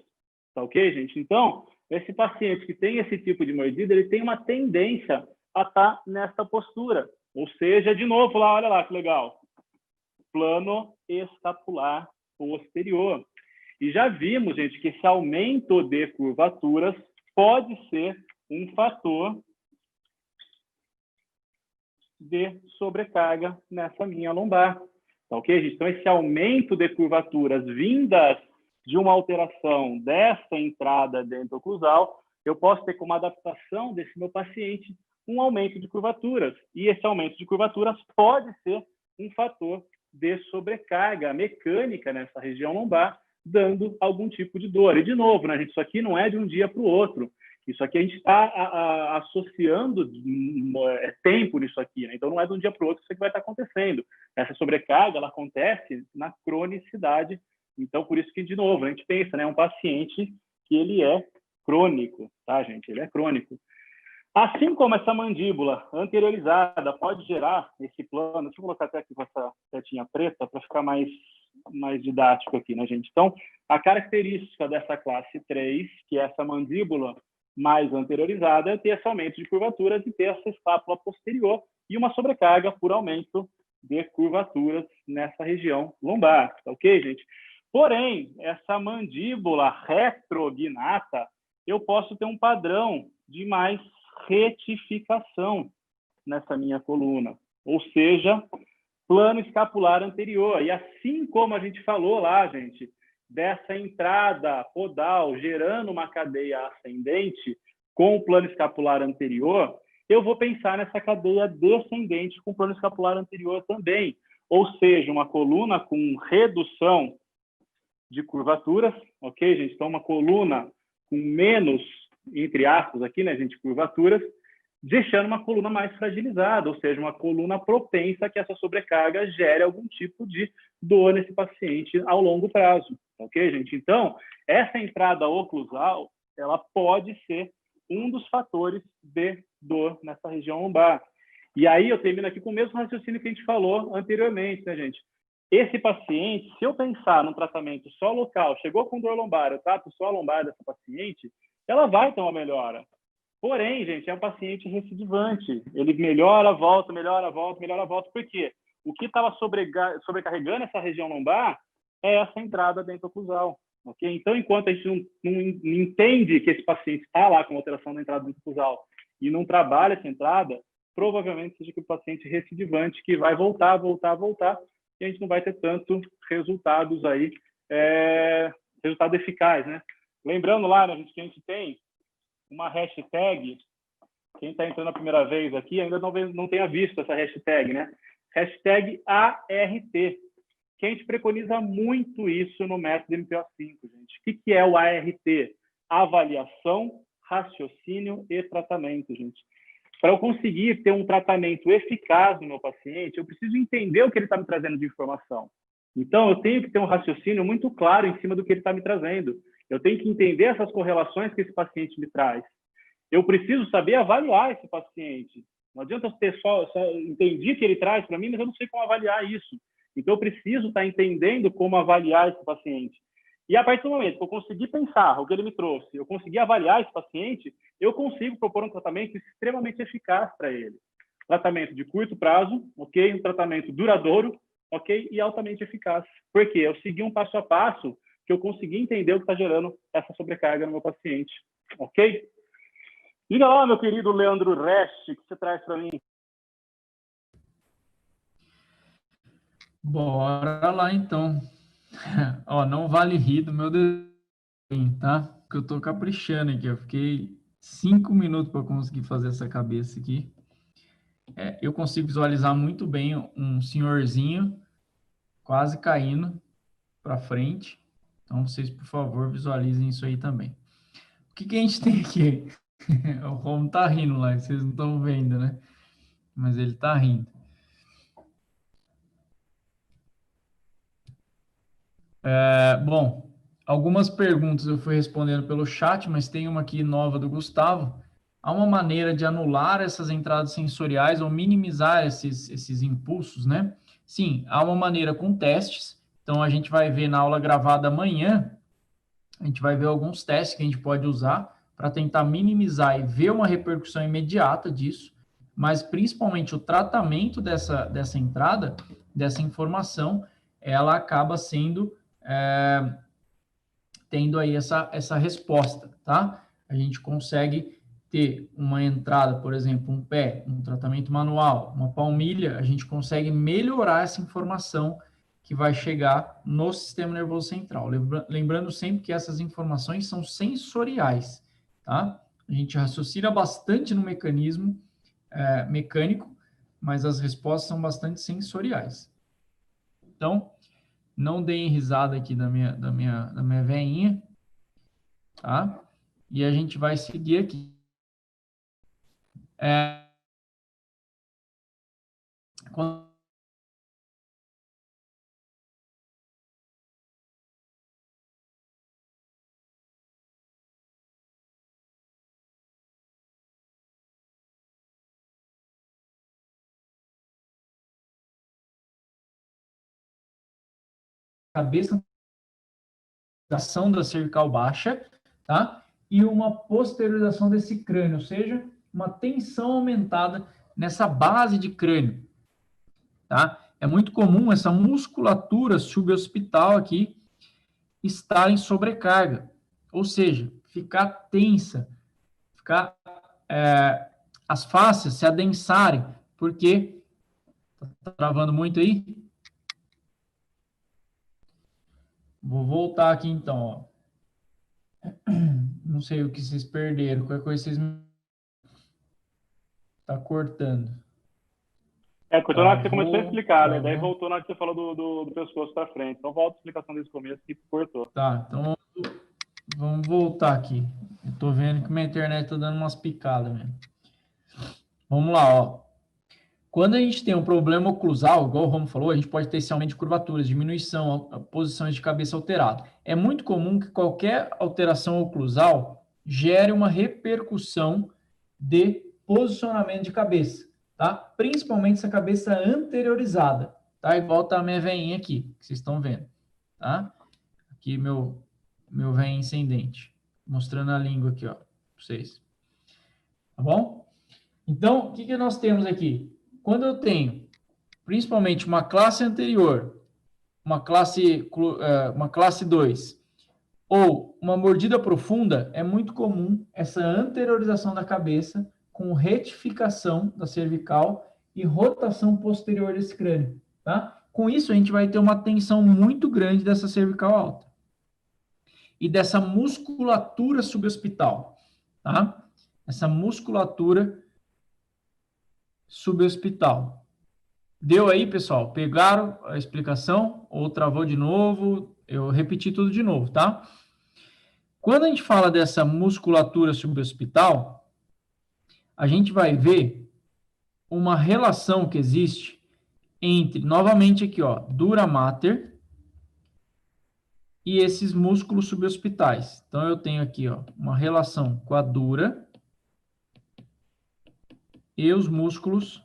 tá ok, gente? Então, esse paciente que tem esse tipo de mordida, ele tem uma tendência a estar nessa postura, ou seja, de novo, lá, olha lá que legal, plano escapular posterior. E já vimos, gente, que esse aumento de curvaturas pode ser um fator de sobrecarga nessa minha lombar. Tá ok, gente? Então, esse aumento de curvaturas vindas de uma alteração dessa entrada dento-oclusal, eu posso ter como adaptação desse meu paciente um aumento de curvaturas. E esse aumento de curvaturas pode ser um fator de sobrecarga mecânica nessa região lombar, dando algum tipo de dor. E, de novo, né, gente, isso aqui não é de um dia para o outro. Isso aqui a gente está associando tempo nisso aqui, né? Então não é de um dia para o outro que isso aqui vai estar acontecendo. Essa sobrecarga ela acontece na cronicidade. Então por isso que, de novo, a gente pensa, né? Um paciente que ele é crônico, tá, gente? Ele é crônico. Assim como essa mandíbula anteriorizada pode gerar esse plano, deixa eu colocar até aqui com essa setinha preta para ficar mais didático aqui, né, gente? Então, a característica dessa classe 3, que é essa mandíbula mais anteriorizada, é ter esse aumento de curvaturas e ter essa escápula posterior e uma sobrecarga por aumento de curvaturas nessa região lombar, tá ok, gente? Porém, essa mandíbula retrognata, eu posso ter um padrão de mais retificação nessa minha coluna, ou seja, plano escapular anterior. E assim como a gente falou lá, gente, dessa entrada podal gerando uma cadeia ascendente com o plano escapular anterior, eu vou pensar nessa cadeia descendente com o plano escapular anterior também. Ou seja, uma coluna com redução de curvaturas, ok, gente? Então, uma coluna com menos, entre aspas, aqui, né, gente, curvaturas, deixando uma coluna mais fragilizada, ou seja, uma coluna propensa a que essa sobrecarga gere algum tipo de dor nesse paciente ao longo prazo, ok, gente? Então, essa entrada oclusal, ela pode ser um dos fatores de dor nessa região lombar. E aí eu termino aqui com o mesmo raciocínio que a gente falou anteriormente, né, gente? Esse paciente, se eu pensar num tratamento só local, chegou com dor lombar, eu trato só a lombar dessa paciente, ela vai ter uma melhora. Porém, gente, é um paciente recidivante. Ele melhora, volta, melhora, volta, melhora, volta. Por quê? O que estava sobrecarregando essa região lombar é essa entrada dentro-oclusal. Okay? Então, enquanto a gente não entende que esse paciente está lá com alteração da entrada dentro-oclusal e não trabalha essa entrada, provavelmente seja que o paciente recidivante que vai voltar, voltar, voltar, e a gente não vai ter tanto resultados aí, resultado eficaz, né? Lembrando lá, né, que a gente tem uma hashtag, quem está entrando a primeira vez aqui ainda não tenha visto essa hashtag, né? Hashtag ART, que a gente preconiza muito isso no método MPO5, gente. O que é o ART? Avaliação, raciocínio e tratamento, gente. Para eu conseguir ter um tratamento eficaz no meu paciente, eu preciso entender o que ele está me trazendo de informação. Então, eu tenho que ter um raciocínio muito claro em cima do que ele está me trazendo. Eu tenho que entender essas correlações que esse paciente me traz. Eu preciso saber avaliar esse paciente. Não adianta eu ter só entendi o que ele traz para mim, mas eu não sei como avaliar isso. Então, eu preciso estar entendendo como avaliar esse paciente. E a partir do momento que eu conseguir pensar o que ele me trouxe, eu conseguir avaliar esse paciente, eu consigo propor um tratamento extremamente eficaz para ele. Tratamento de curto prazo, ok? Um tratamento duradouro, ok? E altamente eficaz. Por quê? Eu segui um passo a passo que eu consegui entender o que está gerando essa sobrecarga no meu paciente, ok? Diga lá, meu querido Leandro Reste, o que você traz para mim? Bora lá, então. Ó, não vale rir do meu desenho, tá? Porque eu tô caprichando aqui. Eu fiquei 5 minutos para conseguir fazer essa cabeça aqui. Eu consigo visualizar muito bem um senhorzinho quase caindo para frente. Então, vocês, por favor, visualizem isso aí também. O que a gente tem aqui? O Romo tá rindo lá, vocês não estão vendo, né? Mas ele tá rindo. Bom, algumas perguntas eu fui respondendo pelo chat, mas tem uma aqui nova do Gustavo. Há uma maneira de anular essas entradas sensoriais ou minimizar esses impulsos, né? Sim, há uma maneira com testes. Então, a gente vai ver na aula gravada amanhã, a gente vai ver alguns testes que a gente pode usar para tentar minimizar e ver uma repercussão imediata disso, mas principalmente o tratamento dessa entrada, dessa informação, ela acaba sendo tendo aí essa resposta, tá? A gente consegue ter uma entrada, por exemplo, um pé, um tratamento manual, uma palmilha, a gente consegue melhorar essa informação que vai chegar no sistema nervoso central. Lembrando sempre que essas informações são sensoriais, tá? A gente raciocina bastante no mecanismo mecânico, mas as respostas são bastante sensoriais. Então, não deem risada aqui da minha veinha, tá? E a gente vai seguir aqui. Cabeça ação da cervical baixa, tá? E uma posteriorização desse crânio, ou seja, uma tensão aumentada nessa base de crânio, tá? É muito comum essa musculatura suboccipital aqui estar em sobrecarga, ou seja, ficar tensa, ficar as faces se adensarem, porque tá travando muito aí. Vou voltar aqui então, ó. Não sei o que vocês perderam, qualquer coisa vocês tá cortando. Cortou na hora que você começou a explicar, né? Daí voltou na hora que você falou do pescoço para frente. Então, volta a explicação desse começo que cortou. Tá, então vamos voltar aqui. Eu tô vendo que minha internet tá dando umas picadas mesmo. Vamos lá, ó. Quando a gente tem um problema oclusal, igual o Romo falou, a gente pode ter esse aumento de curvaturas, diminuição, posições de cabeça alterada. É muito comum que qualquer alteração oclusal gere uma repercussão de posicionamento de cabeça, tá? Principalmente essa cabeça anteriorizada, tá? Igual tá a minha veinha aqui, que vocês estão vendo, tá? Aqui meu veinho ascendente. Mostrando a língua aqui, ó, para vocês. Tá bom? Então, o que nós temos aqui? Quando eu tenho, principalmente, uma classe anterior, uma classe 2, ou uma mordida profunda, é muito comum essa anteriorização da cabeça com retificação da cervical e rotação posterior desse crânio, tá? Com isso, a gente vai ter uma tensão muito grande dessa cervical alta e dessa musculatura subocipital, tá? Essa musculatura subocipital. Deu aí, pessoal? Pegaram a explicação ou travou de novo? Eu repeti tudo de novo, tá? Quando a gente fala dessa musculatura subocipital, a gente vai ver uma relação que existe entre, novamente aqui, ó, dura mater e esses músculos subocipitais. Então, eu tenho aqui, ó, uma relação com a dura e os músculos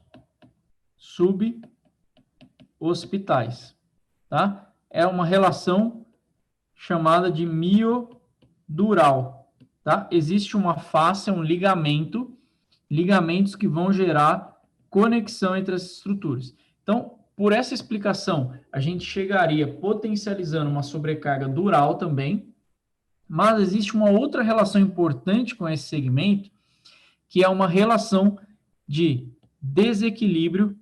subocipitais, tá? É uma relação chamada de miodural, tá? Existe uma face, um ligamento, ligamentos que vão gerar conexão entre as estruturas. Então, por essa explicação, a gente chegaria potencializando uma sobrecarga dural também, mas existe uma outra relação importante com esse segmento, que é uma relação de desequilíbrio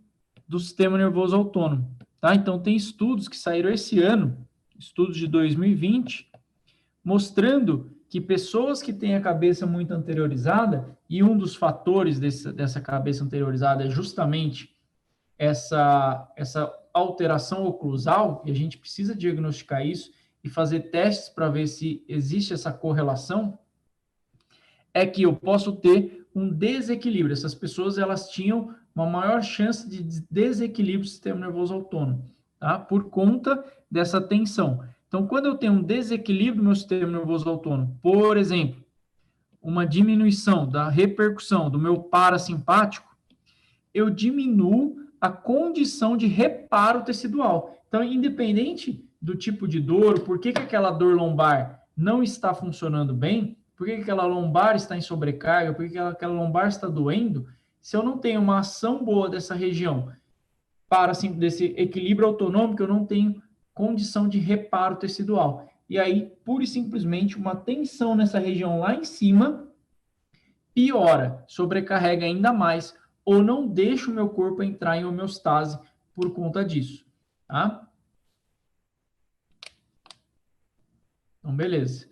do sistema nervoso autônomo, tá? Então, tem estudos que saíram esse ano, estudos de 2020, mostrando que pessoas que têm a cabeça muito anteriorizada, e um dos fatores dessa cabeça anteriorizada é justamente essa alteração oclusal, e a gente precisa diagnosticar isso e fazer testes para ver se existe essa correlação, é que eu posso ter um desequilíbrio. Essas pessoas, elas tinham uma maior chance de desequilíbrio do sistema nervoso autônomo, tá? Por conta dessa tensão. Então, quando eu tenho um desequilíbrio no meu sistema nervoso autônomo, por exemplo, uma diminuição da repercussão do meu parasimpático, eu diminuo a condição de reparo tecidual. Então, independente do tipo de dor, por que aquela dor lombar não está funcionando bem, por que aquela lombar está em sobrecarga, por que aquela lombar está doendo, se eu não tenho uma ação boa dessa região, para assim, desse equilíbrio autonômico, eu não tenho condição de reparo tecidual. E aí, pura e simplesmente, uma tensão nessa região lá em cima piora, sobrecarrega ainda mais, ou não deixa o meu corpo entrar em homeostase por conta disso, tá? Então, beleza.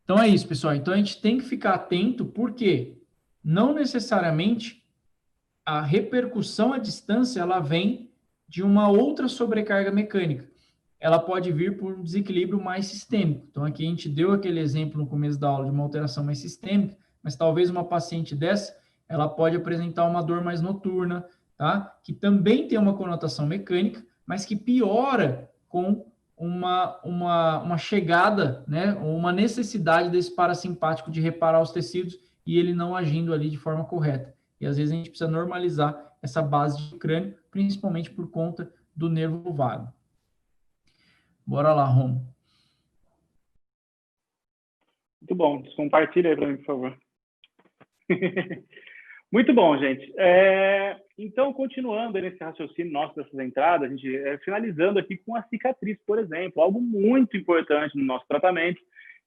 Então, é isso, pessoal. Então, a gente tem que ficar atento, porque não necessariamente a repercussão à distância, ela vem de uma outra sobrecarga mecânica. Ela pode vir por um desequilíbrio mais sistêmico. Então, aqui a gente deu aquele exemplo no começo da aula de uma alteração mais sistêmica, mas talvez uma paciente dessa, ela pode apresentar uma dor mais noturna, tá? Que também tem uma conotação mecânica, mas que piora com uma chegada, né? Ou uma necessidade desse parasimpático de reparar os tecidos e ele não agindo ali de forma correta. E às vezes a gente precisa normalizar essa base de crânio, principalmente por conta do nervo vago. Bora lá, Romo. Muito bom. Compartilha aí para mim, por favor. Muito bom, gente. Então, continuando nesse raciocínio nosso dessas entradas, a gente finalizando aqui com a cicatriz, por exemplo, algo muito importante no nosso tratamento,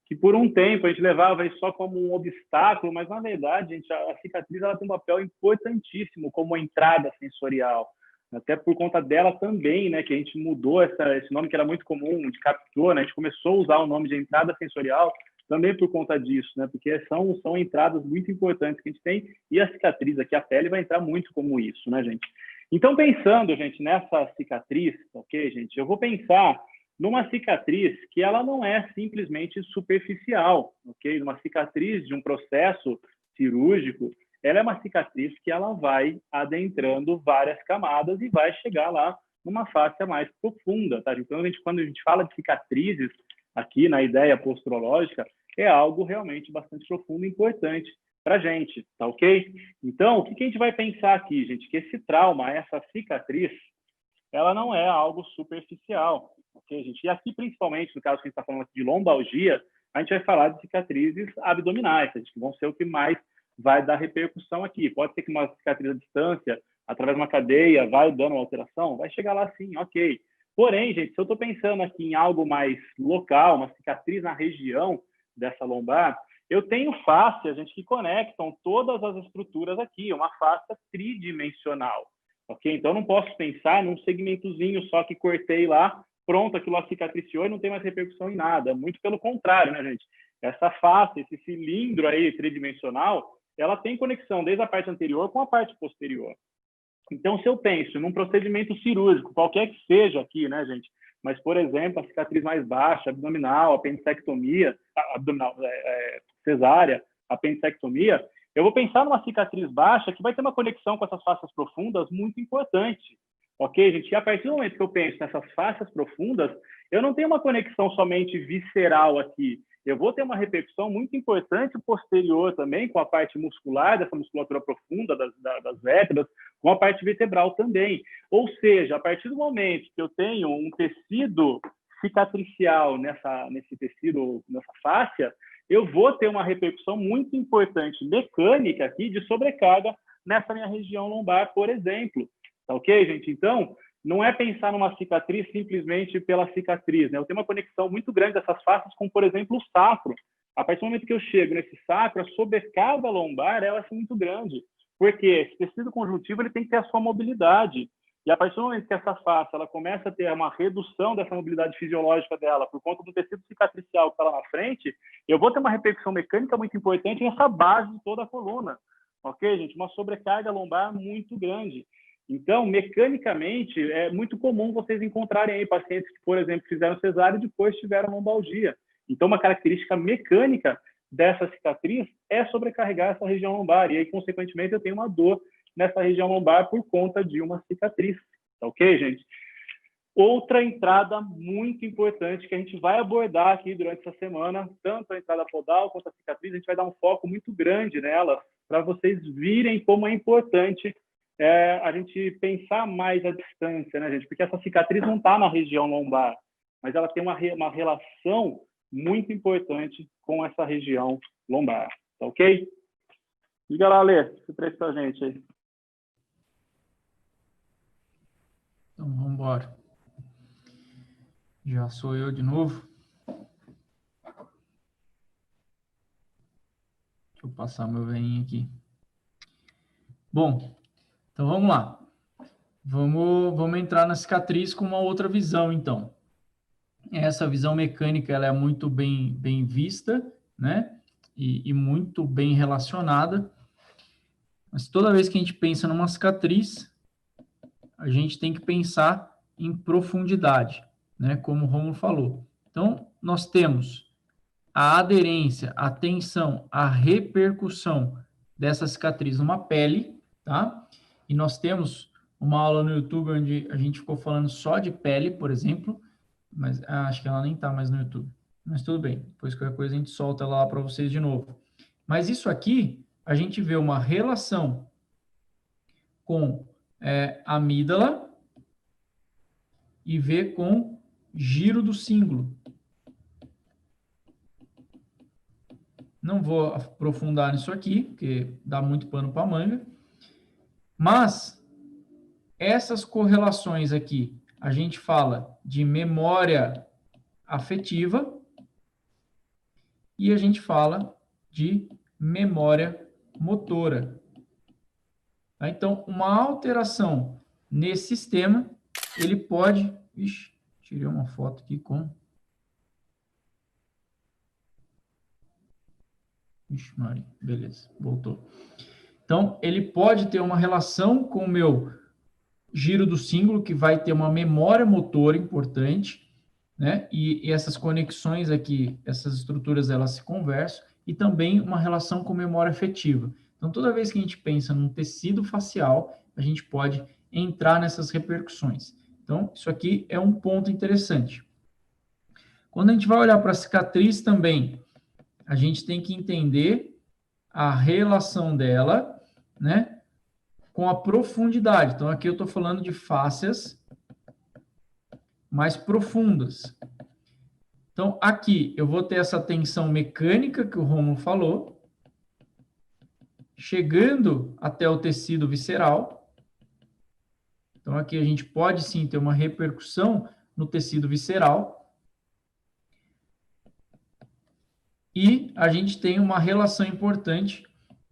que por um tempo a gente levava isso só como um obstáculo, mas na verdade, gente, a cicatriz ela tem um papel importantíssimo como entrada sensorial. Até por conta dela também, né, que a gente mudou esse nome que era muito comum de captor, né, a gente começou a usar o nome de entrada sensorial também por conta disso, né, porque são entradas muito importantes que a gente tem, e a cicatriz aqui, a pele, vai entrar muito como isso, né, gente? Então, pensando, gente, nessa cicatriz, ok, gente, eu vou pensar numa cicatriz que ela não é simplesmente superficial, ok? Uma cicatriz de um processo cirúrgico, ela é uma cicatriz que ela vai adentrando várias camadas e vai chegar lá numa face mais profunda, tá? Então, quando a gente fala de cicatrizes aqui na ideia posturológica, é algo realmente bastante profundo e importante para a gente, tá ok? Então, o que a gente vai pensar aqui, gente? Que esse trauma, essa cicatriz, ela não é algo superficial, ok, gente? E aqui, principalmente, no caso que a gente está falando aqui de lombalgia, a gente vai falar de cicatrizes abdominais, que vão ser o que mais vai dar repercussão aqui. Pode ser que uma cicatriz à distância, através de uma cadeia, vai dando uma alteração, vai chegar lá sim, ok. Porém, gente, se eu estou pensando aqui em algo mais local, uma cicatriz na região dessa lombar, eu tenho fáscias, gente, que conectam todas as estruturas aqui, uma fáscia tridimensional, ok? Então, eu não posso pensar num segmentozinho só que cortei lá, pronto, aquilo lá cicatriciou e não tem mais repercussão em nada. Muito pelo contrário, né, gente? Essa face, esse cilindro aí tridimensional, ela tem conexão desde a parte anterior com a parte posterior. Então, se eu penso num procedimento cirúrgico, qualquer que seja aqui, né, gente? Mas, por exemplo, a cicatriz mais baixa, abdominal, apendicectomia, cesárea, apendicectomia, eu vou pensar numa cicatriz baixa que vai ter uma conexão com essas faces profundas muito importante. Ok, gente? E a partir do momento que eu penso nessas faces profundas, eu não tenho uma conexão somente visceral aqui. Eu vou ter uma repercussão muito importante posterior também, com a parte muscular, dessa musculatura profunda das vértebras, com a parte vertebral também. Ou seja, a partir do momento que eu tenho um tecido cicatricial nesse tecido, nessa fáscia, eu vou ter uma repercussão muito importante mecânica aqui de sobrecarga nessa minha região lombar, por exemplo. Tá ok, gente? Então, não é pensar numa cicatriz simplesmente pela cicatriz, né? Eu tenho uma conexão muito grande dessas faces com, por exemplo, o sacro. A partir do momento que eu chego nesse sacro, a sobrecarga lombar ela é muito grande. Porque esse tecido conjuntivo ele tem que ter a sua mobilidade. E a partir do momento que essa face ela começa a ter uma redução dessa mobilidade fisiológica dela por conta do tecido cicatricial que está lá na frente, eu vou ter uma repercussão mecânica muito importante nessa base de toda a coluna. Ok, gente? Uma sobrecarga lombar muito grande. Então, mecanicamente, é muito comum vocês encontrarem aí pacientes que, por exemplo, fizeram cesárea e depois tiveram lombalgia. Então, uma característica mecânica dessa cicatriz é sobrecarregar essa região lombar. E aí, consequentemente, eu tenho uma dor nessa região lombar por conta de uma cicatriz. Tá ok, gente? Outra entrada muito importante que a gente vai abordar aqui durante essa semana, tanto a entrada podal quanto a cicatriz, a gente vai dar um foco muito grande nela para vocês virem como é importante a gente pensar mais a distância, né, gente? Porque essa cicatriz não está na região lombar, mas ela tem uma relação muito importante com essa região lombar, tá ok? Diga lá, Lê, se presta pra gente aí. Então, vamos embora. Já sou eu de novo. Deixa eu passar meu veinho aqui. Bom, então vamos lá. Vamos entrar na cicatriz com uma outra visão, então. Essa visão mecânica ela é muito bem vista, né? E muito bem relacionada. Mas toda vez que a gente pensa numa cicatriz, a gente tem que pensar em profundidade, né? Como o Rômulo falou. Então, nós temos a aderência, a tensão, a repercussão dessa cicatriz numa pele, tá? E nós temos uma aula no YouTube onde a gente ficou falando só de pele, por exemplo, mas acho que ela nem tá mais no YouTube. Mas tudo bem, depois qualquer coisa a gente solta lá para vocês de novo. Mas isso aqui, a gente vê uma relação com amígdala e vê com giro do cíngulo. Não vou aprofundar nisso aqui, porque dá muito pano para manga. Mas essas correlações aqui, a gente fala de memória afetiva e a gente fala de memória motora. Tá? Então, uma alteração nesse sistema, ele pode... Ixi, tirei uma foto aqui com... Ixi, Maria, beleza, voltou. Então, ele pode ter uma relação com o meu giro do cíngulo, que vai ter uma memória motora importante, né? E essas conexões aqui, essas estruturas, elas se conversam, e também uma relação com memória afetiva. Então, toda vez que a gente pensa num tecido facial, a gente pode entrar nessas repercussões. Então, isso aqui é um ponto interessante. Quando a gente vai olhar para a cicatriz também, a gente tem que entender a relação dela, né, com a profundidade. Então, aqui eu estou falando de fáscias mais profundas. Então, aqui eu vou ter essa tensão mecânica que o Rômulo falou, chegando até o tecido visceral. Então, aqui a gente pode sim ter uma repercussão no tecido visceral. E a gente tem uma relação importante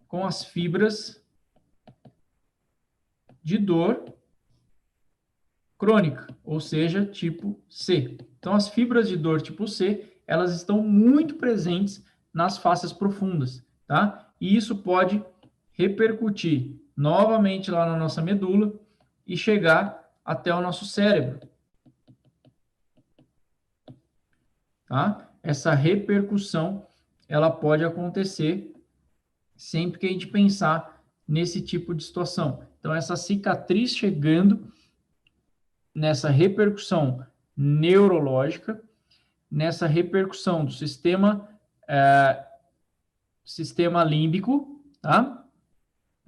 com as fibras de dor crônica, ou seja, tipo C. Então, as fibras de dor tipo C, elas estão muito presentes nas fáscias profundas, tá? E isso pode repercutir novamente lá na nossa medula e chegar até o nosso cérebro, tá? Essa repercussão, ela pode acontecer sempre que a gente pensar nesse tipo de situação. Então, essa cicatriz chegando nessa repercussão neurológica, nessa repercussão do sistema límbico, tá?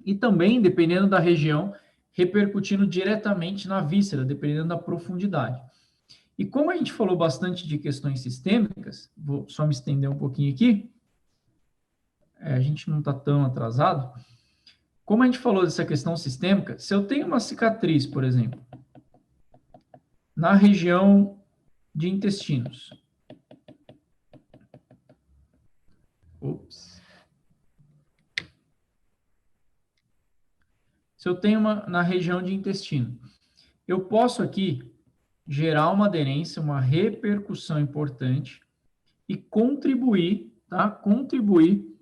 E também, dependendo da região, repercutindo diretamente na víscera, dependendo da profundidade. E como a gente falou bastante de questões sistêmicas, vou só me estender um pouquinho aqui, a gente não está tão atrasado. Como a gente falou dessa questão sistêmica, se eu tenho uma cicatriz, por exemplo, na região de intestinos. Ops. Se eu tenho uma na região de intestino, eu posso aqui gerar uma aderência, uma repercussão importante e contribuir, tá? Contribuir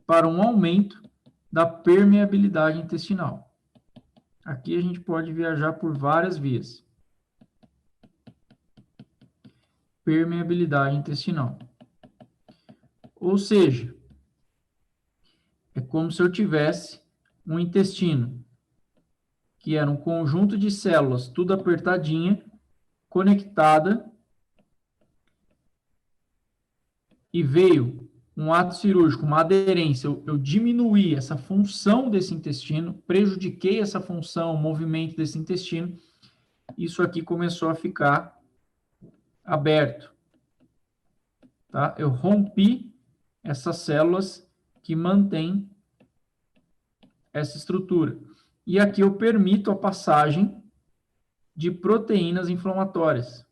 para um aumento da permeabilidade intestinal. Aqui a gente pode viajar por várias vias. Permeabilidade intestinal. Ou seja, é como se eu tivesse um intestino, que era um conjunto de células, tudo apertadinha, conectada, e veio um ato cirúrgico, uma aderência, eu diminuí essa função desse intestino, prejudiquei essa função, o movimento desse intestino, isso aqui começou a ficar aberto. Tá? Eu rompi essas células que mantêm essa estrutura. E aqui eu permito a passagem de proteínas inflamatórias.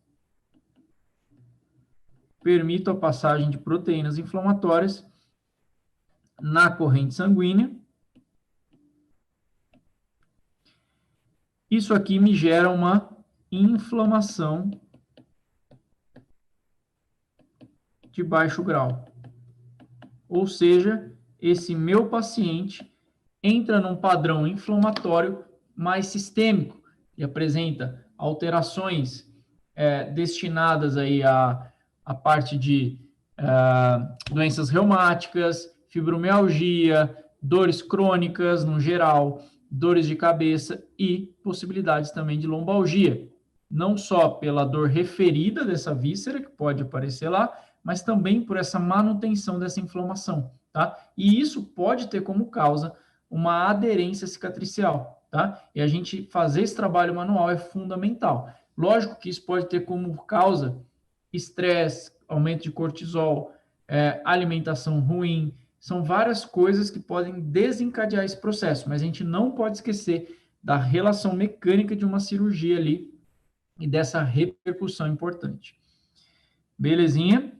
Permito a passagem de proteínas inflamatórias na corrente sanguínea. Isso aqui me gera uma inflamação de baixo grau. Ou seja, esse meu paciente entra num padrão inflamatório mais sistêmico e apresenta alterações destinadas aí à parte de doenças reumáticas, fibromialgia, dores crônicas no geral, dores de cabeça e possibilidades também de lombalgia. Não só pela dor referida dessa víscera, que pode aparecer lá, mas também por essa manutenção dessa inflamação, tá? E isso pode ter como causa uma aderência cicatricial, tá? E a gente fazer esse trabalho manual é fundamental. Lógico que isso pode ter como causa estresse, aumento de cortisol, alimentação ruim, são várias coisas que podem desencadear esse processo, mas a gente não pode esquecer da relação mecânica de uma cirurgia ali e dessa repercussão importante. Belezinha?